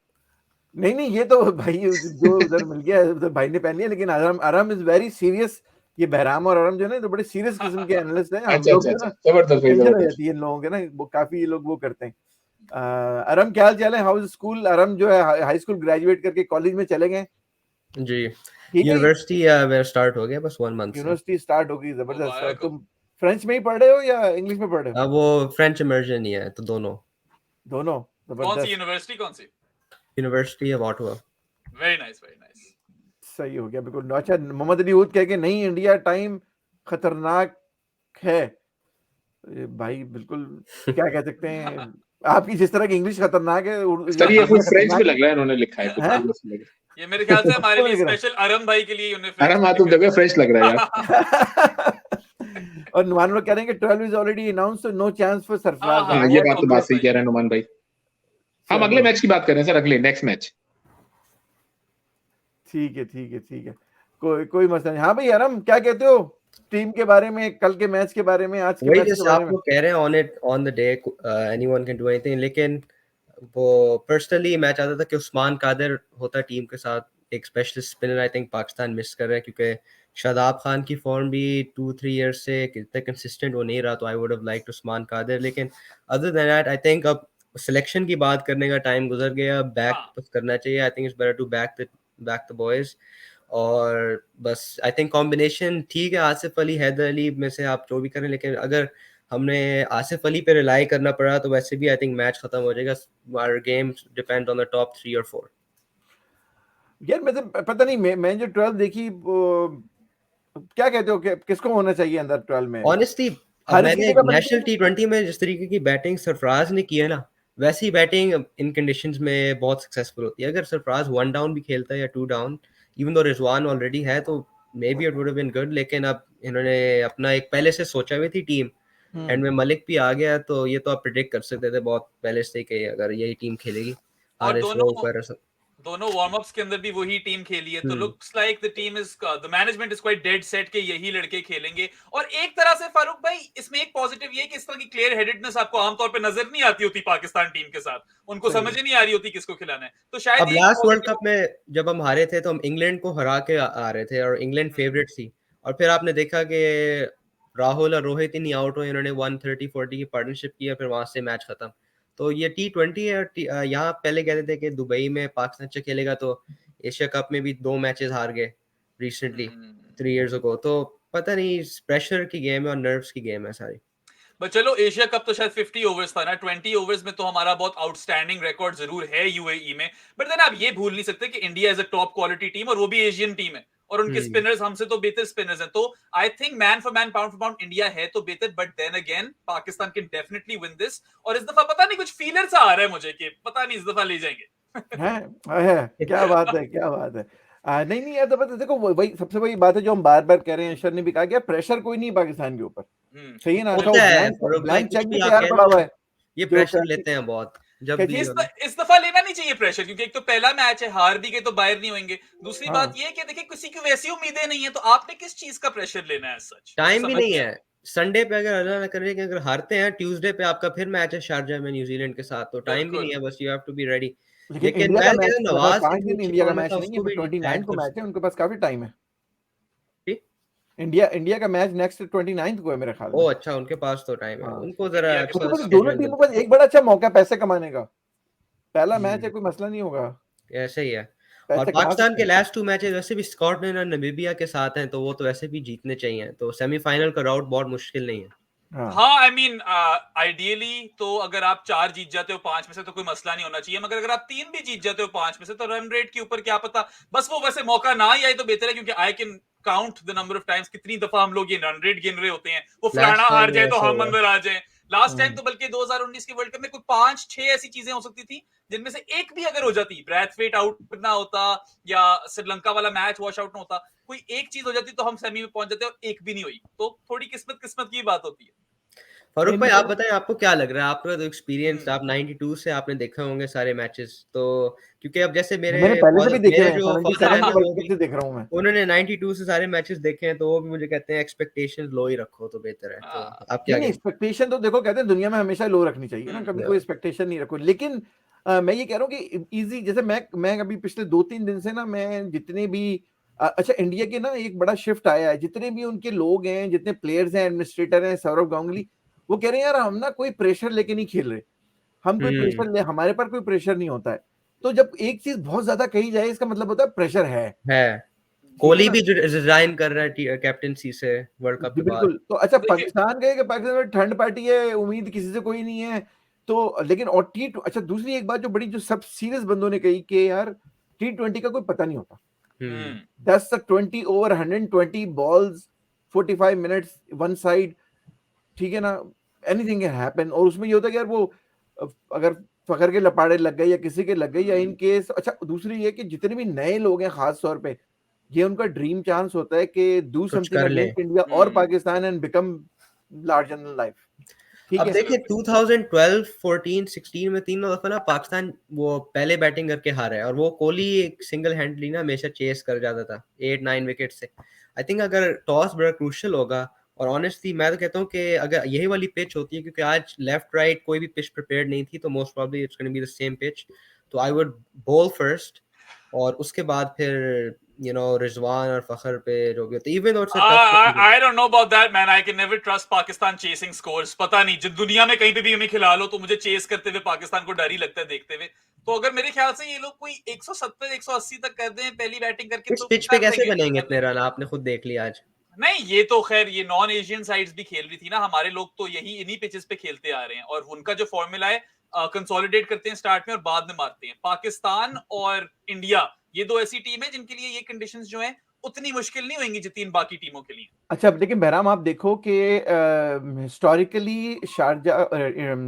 नहीं, ये तो भाई जो उधर मिल गया उधर भाई ने पहन लिया, लेकिन अरम इज वेरी सीरियस। ये बहराम और अरम जो है ना, तो बड़े सीरियस किस्म के एनालिस्ट हैं। हम लोग ना जबरदस्त टेंशन हो जाती है इन लोगों के ना, वो काफी लोग वो करते हैं। अरम क्या हाल चाल है? How is school? अरम जो है हाई स्कूल ग्रेजुएट करके कॉलेज में चले गए जी, ठीक है? यूनिवर्सिटी मेरा स्टार्ट हो गया बस 1 मंथ से। यूनिवर्सिटी स्टार्ट हो गई, जबरदस्त। और मुबारक हो। तुम फ्रेंच में ही पढ़ रहे हो या इंग्लिश में पढ़ रहे हो? वो फ्रेंच इमर्जन ही है, तो दोनों। दोनों कौन सी जबरदस्त, यूनिवर्सिटी, कौन सी? University of Ottawa. Very nice, very nice. सही हो गया बिल्कुल। अच्छा, मोहम्मद अली हूद कह के नहीं, इंडिया टाइम खतरनाक है। ये भाई बिल्कुल क्या कह सकते हैं, आपकी जिस तरह की इंग्लिश खतरनाक है, सर ये कोई फ्रेंच में लग रहा है, उन्होंने लिखा है कुछ हैं? इंग्लिश में लग रहा ये मेरे ख्याल से हमारे लिए लग रहा है। स्पेशल अरम भाई के लिए है। अरे हाँ, तुम जगह फ्रेंच लग रहा है यार। और नुमान लोग कह रहे हैं कि 12 is already announced, so no chance for Sarfaraz. हाँ, ये बात तो बात सही कह रहे हैं नुमान भाई। हम अगले मैच की बात कर रहे हैं सर, अगले नेक्स्ट मैच। ठीक है, कोई मसला नहीं। हाँ भाई अरम, क्या कहते हो टीम के बारे में, कल के मैच के बारे में, आज के वही मैच के जैसे बारे आप में? लोग कह रहे हैं on the day anyone can do anything, लेकिन वो पर्सनली मैं चाहता था कि उस्मान कादिर होता टीम के साथ एक specialist spinner. I think Pakistan miss कर रहा है, क्योंकि शादाब खान की फॉर्म भी 2-3 ईयर्स से इतना कंसिस्टेंट वो नहीं रहा, तो I would have liked Usman Qadir. लेकिन other than that I think अब सिलेक्शन की बात करने का टाइम गुजर गया, बैक करना चाहिए। I think it's better to back the boys. और बस आई थिंक कॉम्बिनेशन ठीक है, आसिफ अली हैदर अली में से आप जो भी करें, लेकिन अगर हमने आसिफ अली पे रिलाई करना पड़ा तो वैसे भी आई थिंक मैच खत्म हो जाएगा। Our game depend on the top 3 और 4। यार मैं तो पता नहीं, मैं जो 12 देखी क्या कहते हो कि किसको होना चाहिए अंदर 12 में? ऑनेस्टली मैंने नेशनल T20 में जिस तरीके की बैटिंग सरफराज ने की है ना, वैसी बैटिंग इन कंडीशंस में बहुत सक्सेसफुल होती है। अगर सरफराज 1 डाउन भी खेलता है या 2 down, even though Rizwan already है, तो maybe it would have been good. लेकिन अब इन्होंने अपना एक पहले से सोचा हुई थी टीम, एंड में मलिक भी आ गया, तो ये तो आप प्रेडिक्ट कर सकते थे बहुत पहले से कि अगर यही टीम खेलेगी। और दोनों वार्म अप्स के अंदर भी वही टीम खेली है, तो looks like the team is, the management is quite dead set के यही लड़के खेलेंगे। और एक तरह से फारूक भाई इसमें एक पॉजिटिव ये कि इस तरह की क्लियर हेडेडनेस आपको आमतौर पे नजर नहीं आती होती पाकिस्तान टीम के साथ, उनको समझ ही नहीं आ रही होती किसको खिलाना है। तो शायद अब लास्ट वर्ल्ड कप में जब हम हारे थे तो हम इंग्लैंड को हरा के आ रहे थे, और इंग्लैंड फेवरेट थी, और फिर आपने देखा कि राहुल और रोहित ही नहीं आउट हुए, इन्होंने 130-40 की पार्टनरशिप की, फिर वहां से मैच खत्म। तो ये T20 है। यहाँ पहले कहते थे कि दुबई में पाकिस्तान अच्छा खेलेगा, तो एशिया कप में भी 2 मैचेस हार गए रिसेंटली 3 इयर्स अगो। तो पता नहीं, प्रेशर की गेम है और नर्व्स की गेम है सारी। बट चलो एशिया कप तो शायद 50 ओवर्स था ना, 20 ओवर्स में तो हमारा बहुत आउटस्टैंडिंग रिकॉर्ड जरूर है यूएई में। बट देन आप ये भूल नहीं सकते कि India is a top quality team, और वो भी एशियन टीम है, और उनके स्पिनर्स हमसे तो बेहतर स्पिनर्स हैं। तो I think man for man, pound for pound India है तो बेहतर, but then again Pakistan can definitely win this. और इस दफा पता नहीं कुछ फीलर सा आ रहा है मुझे कि पता नहीं इस दफा ले जाएंगे। है क्या बात है। नहीं यार, तो पता देखो, वही सबसे बड़ी बात है जो हम बार बार कह रहे हैं, ईश्वर ने भी कहा, प्रेशर कोई नहीं पाकिस्तान के ऊपर, सही है ना? ब्लैंक चेक भी तैयार पड़ा हुआ है। ये प्रेशर लेते हैं बहुत जब भी। इस दफा लेना नहीं चाहिए प्रेशर, क्योंकि एक तो पहला मैच है, हार भी गए तो बाहर नहीं होंगे। दूसरी बात ये कि देखिए किसी की वैसी उम्मीदें नहीं है, तो आपने किस चीज का प्रेशर लेना है? सच टाइम भी नहीं है। संडे पे अगर अल्लाह ना करे कि अगर हारते हैं, ट्यूसडे पे आपका फिर मैच है शारजाह में न्यूजीलैंड के साथ, तो टाइम भी नहीं है, बस you have to be ready. लेकिन इंडिया का मैच नवाज 5 दिन इंडिया का मैच नहीं है, 29 को मैच है, उनके पास काफी टाइम है। इंडिया का मैच नेक्स्ट 29 को है मेरे ख्याल में। ओह अच्छा, उनके पास तो टाइम है, उनको जरा दोनों टीमों का एक बड़ा अच्छा मौका पैसे कमाने का। पहला मैच है, कोई मसला नहीं होगा, ऐसे ही है। और पाकिस्तान के लास्ट 2 मैचेस वैसे भी स्कॉटलैंड और नामीबिया के साथ हैं, तो वो तो वैसे भी जीतने चाहिए, तो सेमीफाइनल का राउट बहुत मुश्किल नहीं है। हाँ आई मीन आइडियली तो अगर आप 4 जीत जाते हो 5 में से तो कोई मसला नहीं होना चाहिए, मगर अगर आप 3 भी जीत जाते हो 5 में से, तो रन रेट के ऊपर क्या पता, बस वो वैसे मौका ना ही आए तो बेहतर है, क्योंकि I can count the number of times कितनी दफा हम लोग ये रन रेट गिन रहे होते हैं, वो फलाना हार जाए तो हम अंदर आ जाए, लास्ट टाइम तो बल्कि 2019 के वर्ल्ड कप में कोई 5-6 ऐसी चीजें हो सकती थी जिनमें से एक भी अगर हो जाती, ब्रैथवेट आउट ना होता या श्रीलंका वाला मैच वॉश आउट ना होता, कोई एक चीज हो जाती तो हम सेमी में पहुंच जाते और एक भी नहीं हुई। तो थोड़ी किस्मत की बात होती है। फारूक भाई आप बताएं आपको क्या लग रहा है, आपका तो एक्सपीरियंस, आप 92 से आपने देखे होंगे सारे मैचेस, तो क्योंकि अब जैसे मैंने पहले से भी देखे हैं, जो 77 के वर्ल्ड कप से देख रहा हूं मैं, उन्होंने 92 से सारे मैचेस देखे हैं, तो वो भी मुझे कहते हैं एक्सपेक्टेशंस लो ही रखो तो बेहतर है। तो आप क्या नहीं, एक्सपेक्टेशन तो देखो कहते हैं दुनिया में हमेशा लो रखनी चाहिए ना, कभी कोई एक्सपेक्टेशन नहीं रखो। लेकिन मैं ये कह रहा हूँ कि इजी, जैसे मैं अभी पिछले 2-3 दिन से ना, मैं जितने भी अच्छा इंडिया के ना एक बड़ा शिफ्ट आया है, जितने भी उनके लोग हैं, जितने प्लेयर्स हैं, एडमिनिस्ट्रेटर हैं, सौरव गांगुली, वो कह रहे हैं यार हम ना कोई प्रेशर लेके नहीं खेल रहे, हम कोई प्रेशर ले, हमारे पर कोई प्रेशर नहीं होता है। तो जब एक चीज बहुत ज्यादा कही जाए इसका मतलब होता है प्रेशर है। कोहली भी रिजाइन कर रहा है कैप्टनसी से वर्ल्ड कप के बाद। बिल्कुल। तो अच्छा पाकिस्तान गए कि पाकिस्तान में ठंड पार्टी है, उम्मीद किसी से कोई नहीं है, तो लेकिन और अच्छा दूसरी एक बात जो बड़ी, जो सब सीरियस बंदों ने कही कि यार T20 का कोई पता नहीं होता। 10-20 over 120 balls 45 minutes one side, ठीक है ना, एनीथिंग कैन हैपन। और उसमें ये होता है कि यार वो अगर फखर के लपाड़े लग गए या किसी के लग गई या इन केस, अच्छा दूसरी ये कि जितने भी नए लोग हैं खास तौर पे, ये उनका ड्रीम चांस होता है कि डू समथिंग अगेंस्ट इंडिया और Pakistan and become larger than life. अब देखिए 2012, 14, 16 में तीनों दफा ना पाकिस्तान वो पहले बैटिंग करके हारा है, और वो कोहली एक सिंगल हैंडली ना हमेशा चेस कर जाता था 8-9 विकेट से। आई थिंक अगर टॉस बड़ा क्रूशियल होगा, और ऑनेस्टली मैं तो कहता हूँ कि अगर यही वाली पिच होती है, क्योंकि आज लेफ्ट राइट कोई भी पिच प्रिपेयर्ड नहीं थी, तो most probably it's gonna be the same pitch, तो आई वुड बॉल फर्स्ट और उसके बाद फिर रिजवान और फखर पे जो भी होता है, इवन और I don't know about that man, I can never trust Pakistan chasing scores। पता नहीं, जिस दुनिया में कहीं पे भी हमें खिला लो तो मुझे चेस करते हुए पाकिस्तान को डर ही लगता है देखते हुए। तो अगर मेरे ख्याल से ये लोग कोई 170 180 तक कर दें पहली बैटिंग करके, तो पिच पे कैसे बनेंगे इतने रन, आपने खुद देख लिया आज। नहीं, ये तो खैर ये नॉन एशियन साइड्स भी खेल रही थी ना, हमारे लोग तो यही इन्हीं पिचेस पे खेलते आ रहे हैं, और उनका जो फॉर्मूला है कंसोलिडेट करते हैं स्टार्ट में और बाद में मारते हैं। पाकिस्तान और इंडिया ये दो ऐसी टीम है जिनके लिए ये कंडीशंस जो हैं उतनी मुश्किल नहीं होंगी जितनी इन बाकी टीमों के लिए। अच्छा लेकिन बहराम आप देखो कि हिस्टोरिकली शारजा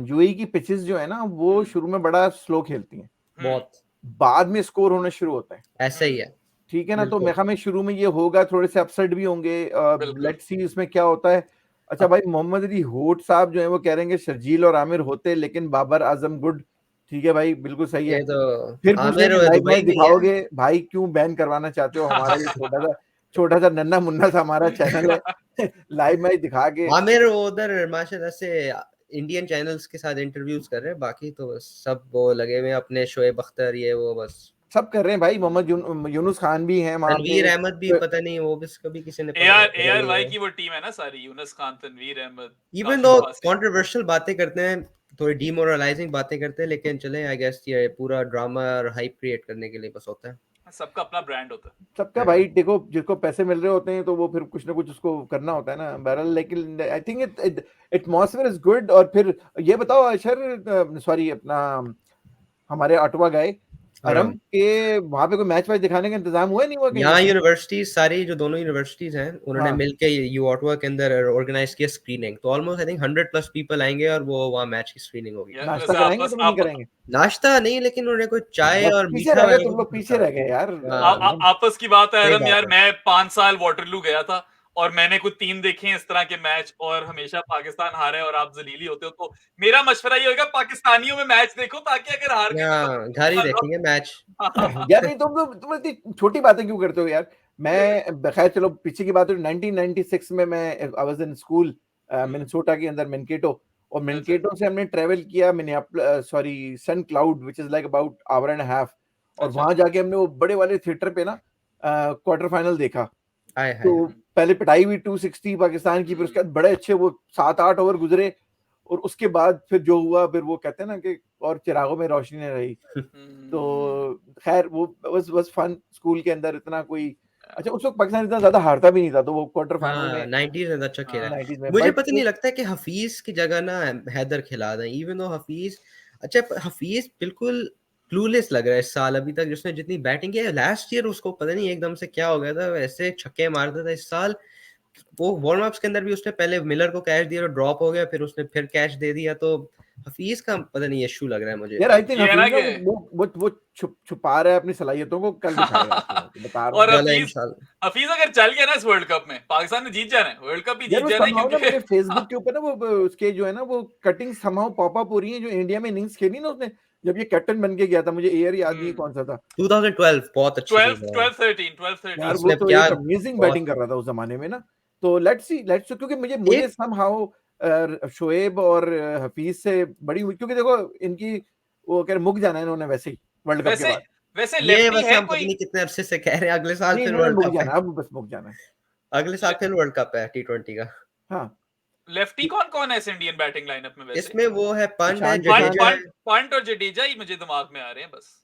यूएई की पिचेस जो है ना, वो शुरू में बड़ा स्लो खेलती हैं, बहुत बाद में स्कोर होना शुरू होता है। ऐसा ही है, ठीक है ना, तो मेरे ख्याल में शुरू में ये होगा, थोड़े से अपसेट भी होंगे, लेट्स सी इसमें क्या होता है। अच्छा भाई मोहम्मद अली होट साहब जो है वो कह रहे हैं कि शर्जील और आमिर होते लेकिन बाबर आजम गुड। ठीक है भाई, बिल्कुल सही है। तो फिर लाइव मैच दिखाओगे भाई, क्यों बैन करवाना चाहते हो? हमारा ये छोटा सा नन्ना मुन्ना सा हमारा चैनल है, लाइव मैच दिखा के। आमिर उधर माशाल्लाह से इंडियन चैनल्स के साथ इंटरव्यूज कर रहे हैं, बाकी तो सब वो लगे हुए अपने शोएब अख्तर ये वो बस सब कर रहे हैं भाई। मोहम्मद यूनुस खान भी हैं, तनवीर अहमद भी पता नहीं वो भी कभी किसी ने एआर भाई की वो टीम है ना सारी, यूनुस खान, तनवीर अहमद, इवन दो कंट्रोवर्शियल बातें करते हैं, थोड़ी डीमोरलाइजिंग बातें करते हैं, लेकिन चले आई गेस ये पूरा ड्रामा और हाइप क्रिएट करने के लिए बस होता है। सबका अपना ब्रांड होता है, सबका भाई। देखो जिसको पैसे मिल रहे होते हैं तो वो फिर कुछ ना कुछ उसको करना होता है ना, बहरहाल। लेकिन I think atmosphere is good. और फिर ये बताओ अशर, सॉरी अपना हमारे ऑटवा गए अरम के वहां पे कोई मैच वैच दिखाने का इंतजाम हुआ नहीं हुआ? यहाँ यूनिवर्सिटीज सारी जो दोनों यूनिवर्सिटीज हैं उन्होंने मिलके यू ऑटवा के अंदर ऑर्गेनाइज किया स्क्रीनिंग, तो ऑलमोस्ट आई थिंक 100+ पीपल आएंगे और वो वहाँ मैच की स्क्रीनिंग होगी। नाश्ता कराएंगे तो नहीं कराएंगे? नाश्ता नहीं, लेकिन उन्होंने कोई चाय और मीठा रह गए, तुम लोग पीछे रह गए यार। आपस की बात है अरम यार, मैं 5 साल वाटरलू गया था और मैंने कुछ 3 देखे हैं इस तरह के मैच, और हमेशा पाकिस्तान हारे और आप जलीली होते हो। तो मेरा मशवरा ये होगा पाकिस्तानियों में मैच देखो, ताकि अगर हार गए घर ही देखेंगे मैच। यार नहीं, तुम इतनी छोटी बातें क्यों करते हो यार? मैं खैर चलो पीछे की बात है, 1996 में मैं I was in school Minnesota के अंदर मैनकेटो, और मैनकेटो से हमने ट्रेवल किया St Cloud which is like about hour and half, और वहां जाके हमने वो बड़े वाले थिएटर पे ना क्वार्टर फाइनल देखा। तो पहले पिटाई हुई 260 पाकिस्तान की, फिर उसके बाद बड़े अच्छे वो 7-8 ओवर गुजरे, और उसके बाद फिर जो हुआ, फिर वो कहते हैं ना कि और चिरागों में रोशनी नहीं रही। तो खैर वो वाज फन स्कूल के अंदर, इतना कोई अच्छा उस वक्त पाकिस्तान इतना ज्यादा हारता भी नहीं था, तो वो क्वार्टर फाइनल में 90s में अच्छा खेला। 90s में मुझे पता नहीं लगता है कि हफीज की जगह ना हैदर खिला दें, इवन दो हफीज हफीज बिल्कुल क्लूलेस लग रहा है इस साल अभी तक, जिसने जितनी बैटिंग की है। लास्ट ईयर उसको पता नहीं एकदम से क्या हो गया था, वैसे छक्के मारता था, इस साल वो वार्म अप्स के अंदर भी उसने पहले मिलर को कैच दिया और ड्रॉप हो गया, फिर उसने फिर कैच दे दिया, तो हफीज का पता नहीं इशू लग रहा है मुझे। यार आई थिंक ये है ना हफीज ना कि- वो छुपा रहा है अपनी सलाहियतों को, कल दिखाएगा आपको, बता रहा और हूँ। चलो हफीज इंशाल्लाह। हफीज अगर चल गया ना इस वर्ल्ड कप में, पाकिस्तान ने जीत जाना है, वर्ल्ड कप भी यार जीत वो जाना है, somehow ना क्योंकि मेरे फेसबुक के ऊपर ना वो उसके जो है ना वो कटिंग somehow पॉप अप हो रही है, जो इंडिया में इनिंग्स खेली ना उसने जब ये कैप्टन बन के गया था, मुझे ईयर याद नहीं है कौन सा था 2012 बहुत अच्छी थी 12-13 यार, वो उसने तो क्या एक अमेजिंग बहुत बैटिंग कर रहा था उस जमाने में ना। तो लेट्स सी क्योंकि मुझे एक somehow शोएब और हफीज से बड़ी उम्मीद, क्योंकि देखो इनकी वो कह रहे मुक जाना है इन्होंने वैसे ही वर्ल्ड कप के वैसे बाद। वैसे ये लेफ्टी वैसे है हम पता कोई? नहीं कितने अरसे से कह रहे हैं, अगले साल नहीं, फिर इन्होंने वर्ल्ड मुक कप है, जाना है, अब बस मुक जाना है। अगले साल फिर वर्ल्ड कप है T20 का। हाँ, लेफ्टी कौन कौन है इस इंडियन बैटिंग लाइनअप में वैसे? इसमें वो है पंत है, ईशान पंट किशन जडेजा है, पंट पंट और जडेजा ही मुझे दिमाग में आ रहे हैं बस।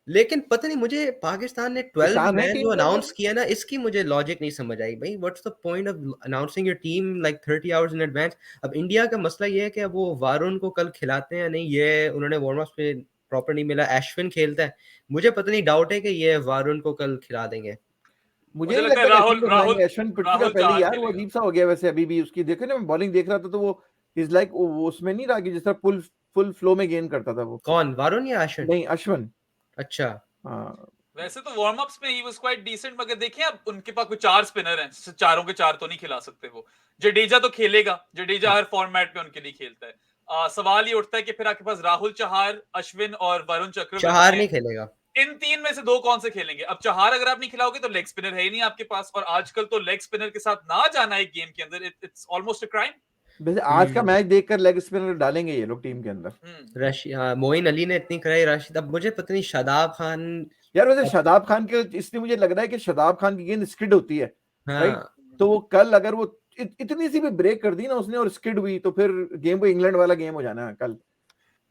लेकिन पता नहीं मुझे पाकिस्तान ने 12 ईशान है मैन टीम जो के अंदर। अनाउंस किया ना, इसकी मुझे लॉजिक नहीं समझ आई भाई। What's the point of announcing your team like 30 hours in advance. अब इंडिया का मसला ये है कि अब वो वारुण को कल खिलाते हैं या नहीं, ये उन्होंने वार्म अप पे प्रॉपर नहीं मिला। अश्विन खेलता है, मुझे पता नहीं, डाउट है कि ये वारुण को कल खिला देंगे। मुझे मुझे नहीं लगता है लगता कि राहुल अश्विन को राहुल खिलाएंगे। अश्विन पृथ्वी का राहुल पहले चाहर यार वो खेलेगा। अजीब सा हो गया वैसे, अभी भी उसकी देखो ना, मैं बॉलिंग देख रहा था तो वो इज लाइक वो उसमें नहीं रहा कि जिस तरह फुल फ्लो में गेन करता था वो। कौन, वारुण या अश्विन? नहीं, अश्विन। अच्छा, हाँ, वैसे तो वार्म अप्स में ही वाज क्वाइट डिसेंट, मगर देखिए अब उनके पास कोई 4 स्पिनर हैं, चारों के चार तो नहीं खिला सकते वो। जडेजा तो खेलेगा, जडेजा हाँ। हर फॉर्मेट में उनके लिए खेलता है। सवाल ये उठता है कि फिर आपके पास राहुल चहार, अश्विन और वरुण चक्रवर्ती चार हैं। नहीं खेलेगा। इन तीन में से दो कौन से खेलेंगे? अब चहार अगर आप नहीं खिलाओगे तो लेग स्पिनर है ही नहीं आपके पास, और आजकल तो लेग स्पिनर के साथ ना जाना एक गेम के अंदर इट्स ऑलमोस्ट अ क्राइम। वैसे आज का मैच देखकर लेग स्पिनर डालेंगे ये लोग टीम के अंदर। हाँ, मोइन अली ने इतनी कराई, राशिद, अब मुझे पता नहीं शादाब खान। यार वैसे शादाब खान के इसलिए मुझे लग रहा है कि शादाब खान की गेंद स्किड होती है, राइट? हाँ, तो वो कल अगर वो इतनी सी भी ब्रेक कर दी ना उसने और स्किड हुई तो फिर गेम को इंग्लैंड वाला गेम हो जाना है कल।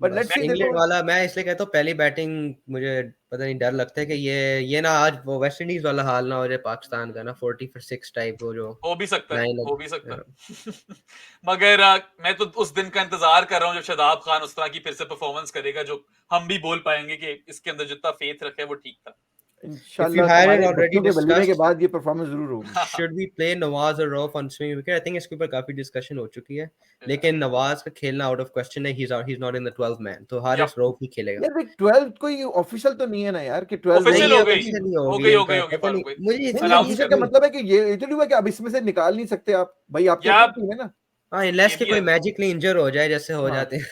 बट बस लेट्स सी, इंग्लैंड देखो वाला मैं इसलिए कहता हूँ पहली बैटिंग, मुझे पता नहीं, डर लगता है कि ये ना आज वो वेस्ट इंडीज वाला हाल ना हो जाए पाकिस्तान का ना, 40 for 6 टाइप वो जो हो भी सकता है, लाइन हो भी सकता लग। है। मगर मैं तो उस दिन का इंतजार कर रहा हूँ जब शादाब खान उस तरह की फिर से परफॉर्मेंस करेगा जो हम भी बोल पाएंगे कि इसके अंदर जितना फेथ रखा है वो ठीक था। If you इंशाल्लाह hadn't तुम्हारे already बच्चों के वलीमे के discussed, बाद ये परफॉर्मेंस जरूर होगी। should we play Nawaz or Rauf on swing wicket? I think इसके ऊपर काफी डिस्कशन हो चुकी है, लेकिन नवाज का खेलना आउट ऑफ क्वेश्चन है। he's not in the 12 man, तो हारिस रऊफ ही खेलेगा। यार देख 12 कोई ऑफिशियल तो नहीं है ना यार कि 12 ऑफिशियल नहीं हो अब गई, ऑफिशियल नहीं हो होगी गई हो इनका, गई होगी पता फारूक नहीं भाई, मुझे नहीं, इतना अनाउंस ऑफिशियल कर का दी। मतलब है कि ये तो नहीं हुआ कि अब इसमें से निकाल नहीं सकते आप भाई, आपके या अपनी टीम है ना। हाँ, unless ये के भी कोई है, मैजिकली इंजर हो जाए जैसे हो हाँ। जाते हैं।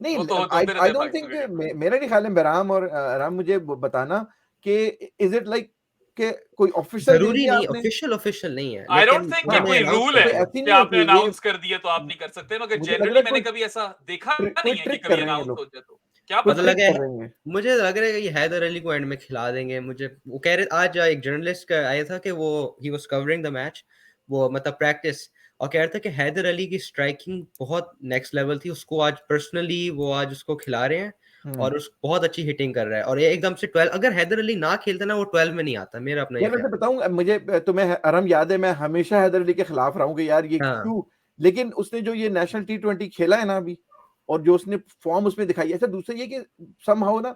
नहीं, वो तो होते आई रहते आई हैं डोंट पाकिस्तान थिंक, क्रिकेट में। मेरा नहीं ख्याल है। बराम और राम मुझे बताना कि इज इट लाइक कि कोई ऑफिशियल दे जरूरी दिया नहीं, आपने? ऑफिशियल नहीं है, आई डोंट लेकिन थिंक कि हाँ, उन्होंने कोई अनाउंस रूल कर है कोई दिया। ऐसी कि नहीं होती आपने है ये। अनाउंस कर दिया तो आप नहीं कर सकते, मगर मुझे लग रहा जनरली है मैंने कोई कभी ऐसा देखा कोई नहीं है कि ट्रिक कभी कर रहे हैं ये अनाउंस लोग, हो जाए तो क्या कोई पता। पता ट्रिक लगा कर है, रहे हैं। मुझे लग रहा है कि ये हैदर अली को एंड में खिला देंगे। मुझे वो कह रहे, आज एक जर्नलिस्ट का आया था कि वो he was covering the match, वो मतलब प्रैक्टिस, और कह रहा था कि हैदर अली की स्ट्राइकिंग बहुत नेक्स्ट लेवल थी। उसको आज पर्सनली वो आज उसको खिला रहे हैं और उस बहुत अच्छी हिटिंग कर रहा है, और ये एकदम से 12, अगर हैदर अली ना खेलता ना वो 12 में नहीं आता, मेरा अपना ये यार वैसे ख्याल बताऊं, मुझे तुम्हें अरम याद है, मैं हमेशा हैदर अली के खिलाफ रहा हूं कि यार ये है। हाँ, क्यों, लेकिन उसने जो ये नेशनल T20 खेला है ना अभी, और जो उसने फॉर्म उसमें दिखाई है, अच्छा दूसरा ये कि समहाउ ना,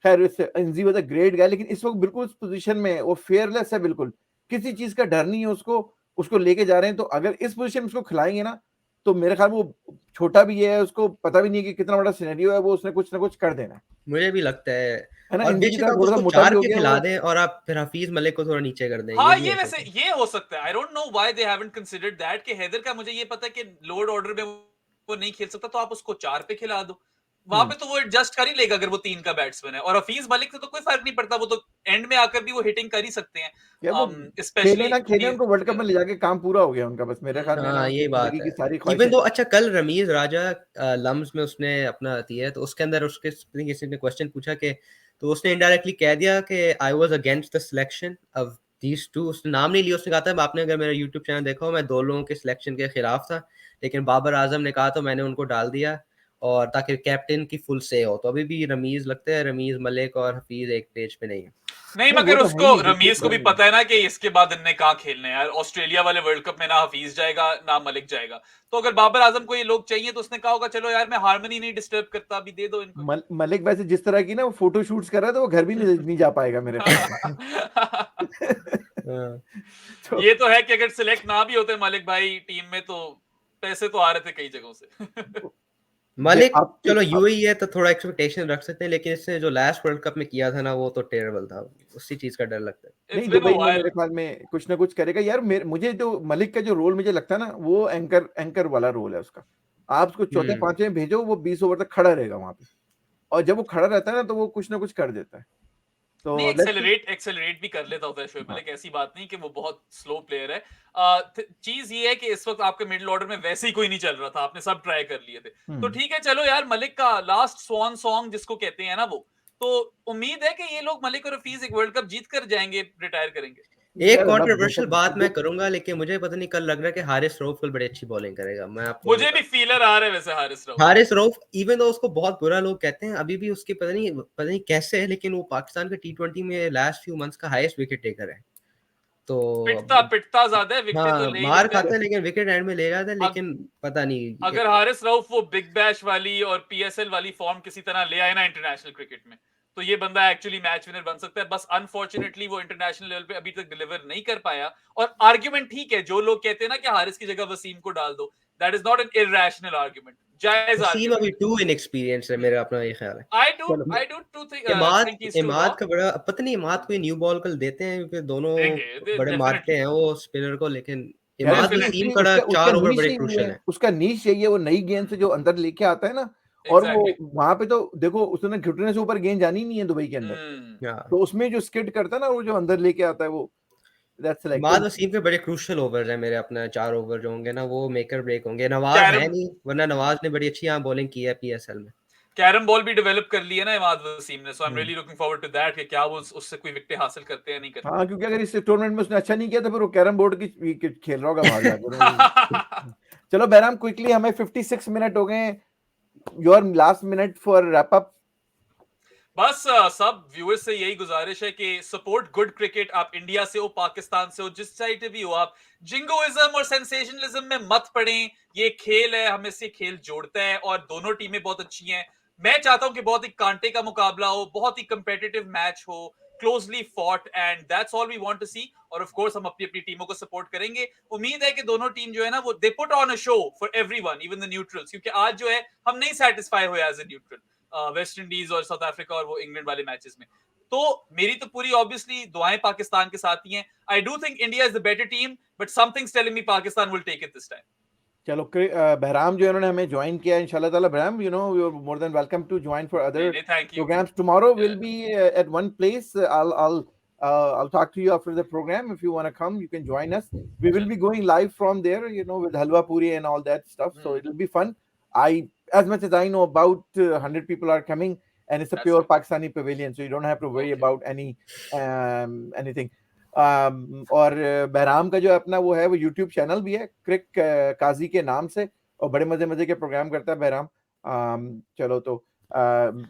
खैर इंजी वाज अ ग्रेट गाय, लेकिन इस वक्त बिल्कुल उस पोजीशन में है, वो फेयरलेस है बिल्कुल, किसी चीज का डर नहीं है उसको, उसको लेके जा रहे हैं। तो अगर इस पोजीशन में उसको खिलाएंगे ना, तो मेरे ख्याल में वो छोटा भी है, उसको पता भी नहीं है कि कितना बड़ा सिनेरियो है, वो उसने कुछ ना कुछ कर देना मुझे भी लगता है। है ना। और इंडी की बेशक तरह आप थोड़ा सा उसको मोटा भी 4 हो के गया खिला वो। दें और आप फिर हफीज मलिक को थोड़ा नीचे कर दें, ये हाँ, भी ये हो वैसे सकता है। ये हो सकता है। I don't know why they haven't considered that कि हैदर का, मुझे ये पता है कि लोअर ऑर्डर में वो नहीं खेल सकता, तो आप उसको 4 पे खिला दो, वहां पे तो वो एडजस्ट कर ही लेगा अगर वो 3 का बैट्समैन है। और हफीज मलिक से तो कोई फर्क नहीं पड़ता, वो तो एंड में आकर भी वो हिटिंग कर ही सकते हैं। यार वो खेले ना खेले, उनको वर्ल्ड कप में ले जाके काम पूरा हो गया उनका, बस मेरे ख्याल में ना हाँ, उनकी ये बात जिंदगी है। की सारी इवन ख्वाहिशें। तो अच्छा, कल रमीज राजा लम्स में उसने अपना दिया है, तो उसके अंदर उसके किसी ने क्वेश्चन पूछा कि, तो उसने इनडायरेक्टली कह दिया कि I was against the selection of these two. उसने नाम नहीं लिया, उसने कहा था आपने अगर मेरा यूट्यूब चैनल देखा हो, मैं 2 लोगों के सिलेक्शन के खिलाफ था, लेकिन बाबर आजम ने कहा तो मैंने उनको डाल दिया, और ताकि कैप्टन की फुल से हो। तो अभी भी रमीज, लगता है रमीज मलिक और हफीज एक पेज पे नहीं है। नहीं, नहीं, मगर वो तो है उसको, ही, रमीज को भी बिल्कुल। पता है ना कि इसके बाद इनने कहाँ खेलने हैं यार। ऑस्ट्रेलिया वाले वर्ल्ड कप में ना हफीज जाएगा ना मलिक जाएगा, तो अगर बाबर आजम को ये लोग चाहिए तो उसने कहा होगा चलो यार मैं हार्मनी नहीं डिस्टर्ब करता, अभी दे दो इनको। मलिक वैसे जिस तरह की ना वो फोटो शूट्स कर रहा है, तो वो घर भी नहीं जा पाएगा मेरे ख्याल में। हाँ। ये तो है कि अगर सिलेक्ट ना भी होते मलिक भाई टीम में तो पैसे तो आ रहे थे कई जगहों से। मलिक आपके- चलो यूएई है तो थोड़ा एक्सपेक्टेशन रख सकते हैं, लेकिन इसने जो लास्ट वर्ल्ड कप में किया था ना वो तो टेरेबल था, उसी चीज का डर लगता है। It's नहीं, been a दुबई में while. मेरे ख्याल में कुछ ना कुछ करेगा यार। मुझे तो मलिक का जो रोल मुझे लगता है ना, वो एंकर वाला रोल है उसका। आप उसको चौथे पांचवें में भेजो, वो 20 ओवर तक खड़ा रहेगा वहां पे, और जब वो खड़ा रहता है ना तो वो कुछ ना कुछ कर देता है। तो नहीं, let's see। एक्सेलरेट भी कर लेता होता है शोएब हाँ। मलिक, ऐसी बात नहीं कि वो बहुत स्लो प्लेयर है। चीज ये है कि इस वक्त आपके मिडिल ऑर्डर में वैसे ही कोई नहीं चल रहा था, आपने सब ट्राई कर लिए थे। तो ठीक है, चलो यार, मलिक का लास्ट स्वान सॉन्ग जिसको कहते हैं ना, वो तो उम्मीद है कि ये लोग मलिक और हफीज एक वर्ल्ड कप जीत कर जाएंगे, रिटायर करेंगे। एक यार, कंट्रोवर्शियल अल्लाह बात मैं करूंगा, लेकिन मुझे पता नहीं कल लग रहा है कि हारिस रऊफ कल बड़ी अच्छी बॉलिंग करेगा। मैं आपको मुझे भी फीलर आ रहा है वैसे हारिस रऊफ, इवन तो उसको बहुत बुरा लोग कहते हैं, अभी भी उसके पता नहीं कैसे है, लेकिन वो पाकिस्तान के T20 में लास्ट फ्यू मंथ्स का हाईएस्ट विकेट टेकर है। तो पिटता ज्यादा है, विकेट तो हाँ, ले ही मार लेता है। खाता है लेकिन विकेट एंड में ले जाता है, लेकिन पता नहीं अगर हारिस रऊफ वो बिग बैश वाली और पीएसएल वाली फॉर्म किसी तरह ले आए ना इंटरनेशनल क्रिकेट में, तो ये बंदा एक्चुअली मैच विनर बन सकता है। बस अनफॉर्चुनेटली वो इंटरनेशनल लेवल पे अभी तक डिलीवर नहीं कर पाया। और आर्ग्यूमेंट ठीक है, जो लोग कहते हैं ना कि हारिस की जगह वसीम को डाल दो, that is not an irrational argument, जायज वसीम अभी आर्ग्यूमेंट। टू इनएक्सपीरियंस है, मेरा अपना ये ख्याल है। I do too think he is too Imad का बड़ा पता नहीं, इमाद को न्यू बॉल कल देते हैं क्योंकि दोनों देंगे, बड़े मारते हैं वो स्पिनर को, लेकिन यार, इमाद Definitely. वसीम उसका का 4 ओवर नीश बड़े यही क्रूशियल है, है। उसका नीश यही है, वो नई गेंद से जो अंदर लेके आता है ना, और Exactly. वो वहां पे तो देखो उसने घुटने से ऊपर गेंद जानी नहीं है दुबई के अंदर, हाँ, तो उसमें जो स्किड करता है ना, वो जो अंदर लेके आता है, वो दैट्स लाइक। इमाद वसीम के बड़े क्रूशियल ओवर्स हैं मेरे, अपना 4 ओवर जो होंगे ना वो मेकर ब्रेक होंगे। नवाज है नहीं, वरना नवाज ने बड़ी अच्छी यहाँ बॉलिंग की है पीएसएल में। कैरम बॉल भी डेवलप कर ली है ना इमाद वसीम ने, so I am really looking forward to that कि क्या वो उससे कोई विकेट हासिल करते हैं नहीं करते। हाँ, क्योंकि अगर इस टूर्नामेंट में उसने अच्छा नहीं किया तो फिर वो कैरम बोर्ड की खेल रहा होगा बाहर जाकर। चलो बहराम, क्विकली, हमें 56 मिनट हो गए, your last minute for wrap up. बस सब व्यूअर्स से यही गुजारिश है कि सपोर्ट गुड क्रिकेट। आप इंडिया से हो, पाकिस्तान से हो, जिस साइड से भी हो, आप जिंगोइज्म और सेंसेशनलिज्म में मत पड़ें। ये खेल है, हमें से खेल जोड़ता है और दोनों टीमें बहुत अच्छी हैं। मैं चाहता हूं कि बहुत ही कांटे का मुकाबला हो, बहुत ही कंपेटिटिव मैच हो, closely fought, and that's all we want to see. और ऑफ कोर्स हम अपनी अपनी टीमों को सपोर्ट करेंगे। उम्मीद है कि दोनों टीम जो है ना, वो they put on a show for everyone, even the neutrals, क्योंकि आज जो है हम नहीं सेटिस्फाई हुए as a neutral West Indies और साउथ अफ्रीका और वो इंग्लैंड वाले मैचेस में। तो मेरी तो पूरी ऑब्वियसली दुआएं पाकिस्तान के साथ ही हैं। I do think India is the better team, but something's telling me Pakistan will take it this time. चलो, बहराम जो इन्होंने हमें ज्वाइन किया, इंशाल्लाह ताला Bahram, you know, you are more than welcome to join for other thank you. programs. Tomorrow we'll be at one place. I'll talk to you after the program. If you want to come, you can join us. We will be going live from there, you know, with Halwa Puri and all that stuff. So it'll be fun. As much as I know, about 100 people are coming, and it's a That's pure good. Pakistani pavilion, so you don't have to worry Okay. about anything. और बहराम का जो अपना वो है, वो YouTube channel भी है, क्रिक काजी के नाम से, और बड़े मजे मजे के प्रोग्राम करता है बहराम। चलो, तो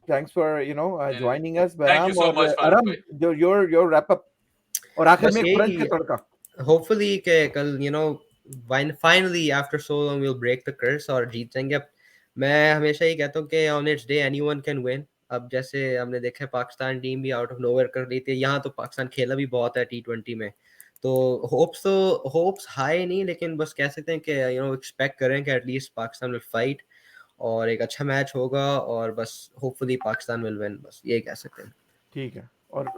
thanks for joining us Bahram. you so और much, Farooq Aram, your wrap up, और आखिर बस में यही, फ्रेंच का तड़का। होपफुली के कल finally after so long we will break the curse और जीत जाएंगे। अब मैं हमेशा ही कहता हूँ कि on it's day anyone can win. अब जैसे हमने देखा पाकिस्तान टीम भी आउट ऑफ नोवेयर कर रही थी, यहाँ तो पाकिस्तान खेला भी बहुत है T20 में, तो होप्स हाई नहीं, लेकिन बस कह सकते हैं कि एक्सपेक्ट करें कि एटलीस्ट पाकिस्तान विल फाइट और एक अच्छा मैच होगा, और बस होपफुली पाकिस्तान विल विन, बस ये कह सकते हैं। ठीक है, और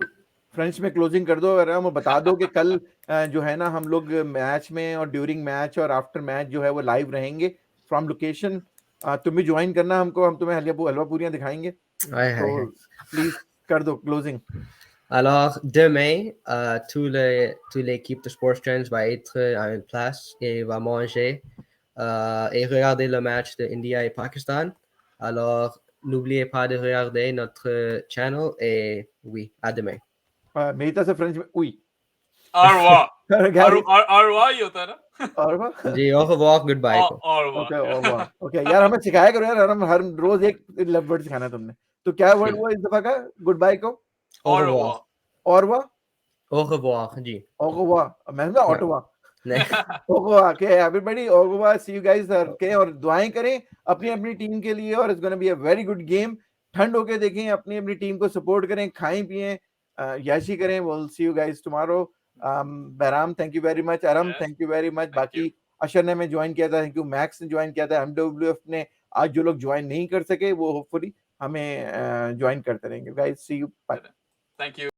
फ्रेंच में क्लोजिंग कर दो अरम, और बता दो कि कल जो है ना, हम लोग मैच में और ड्यूरिंग मैच और आफ्टर मैच जो है वो लाइव रहेंगे फ्रॉम लोकेशन। तुम भी ज्वाइन करना हमको, हम तुम्हें हलवा पूरियां दिखाएंगे। तो प्लीज कर दो closing. Alors, demain, toute l'équipe de Sports Trends va être à une place et va manger et regarder le match de India et Pakistan. Alors, n'oubliez pas de regarder notre channel et oui, à demain. मेरी तरफ से French में उई आरवा Gary आरवा ही होता है ना। और जी, au revoir, goodbye को। ओके यार, हमें सिखाया करो यार, हम हर रोज एक वर्ड सिखाना है तुमने। तो क्या वर्ड हुआ इस दफा का गुड बाय को? Au revoir. और वाह, Au revoir, जी। ओगवा, मैं ना ऑटोवा, नहीं, ओगवा के एवरीबॉडी, ओगवा, सी यू गाइस के, और दुआएं करें अपनी अपनी टीम के लिए, और it's gonna be a very good game. ठंड होके देखें, अपनी अपनी टीम को सपोर्ट करें, खाएं पिएं, याशी करें। Will see you guys tomorrow. Bahram thank you very much, Aram thank you very much, बाकी अशर ने में ज्वाइन किया था, थैंक यू, मैक्स ने ज्वाइन किया था, एमडब्ल्यूएफ ने आज जो लोग ज्वाइन नहीं कर सके वो होपफुली हमें ज्वाइन करते रहेंगे guys, see you, bye, thank you.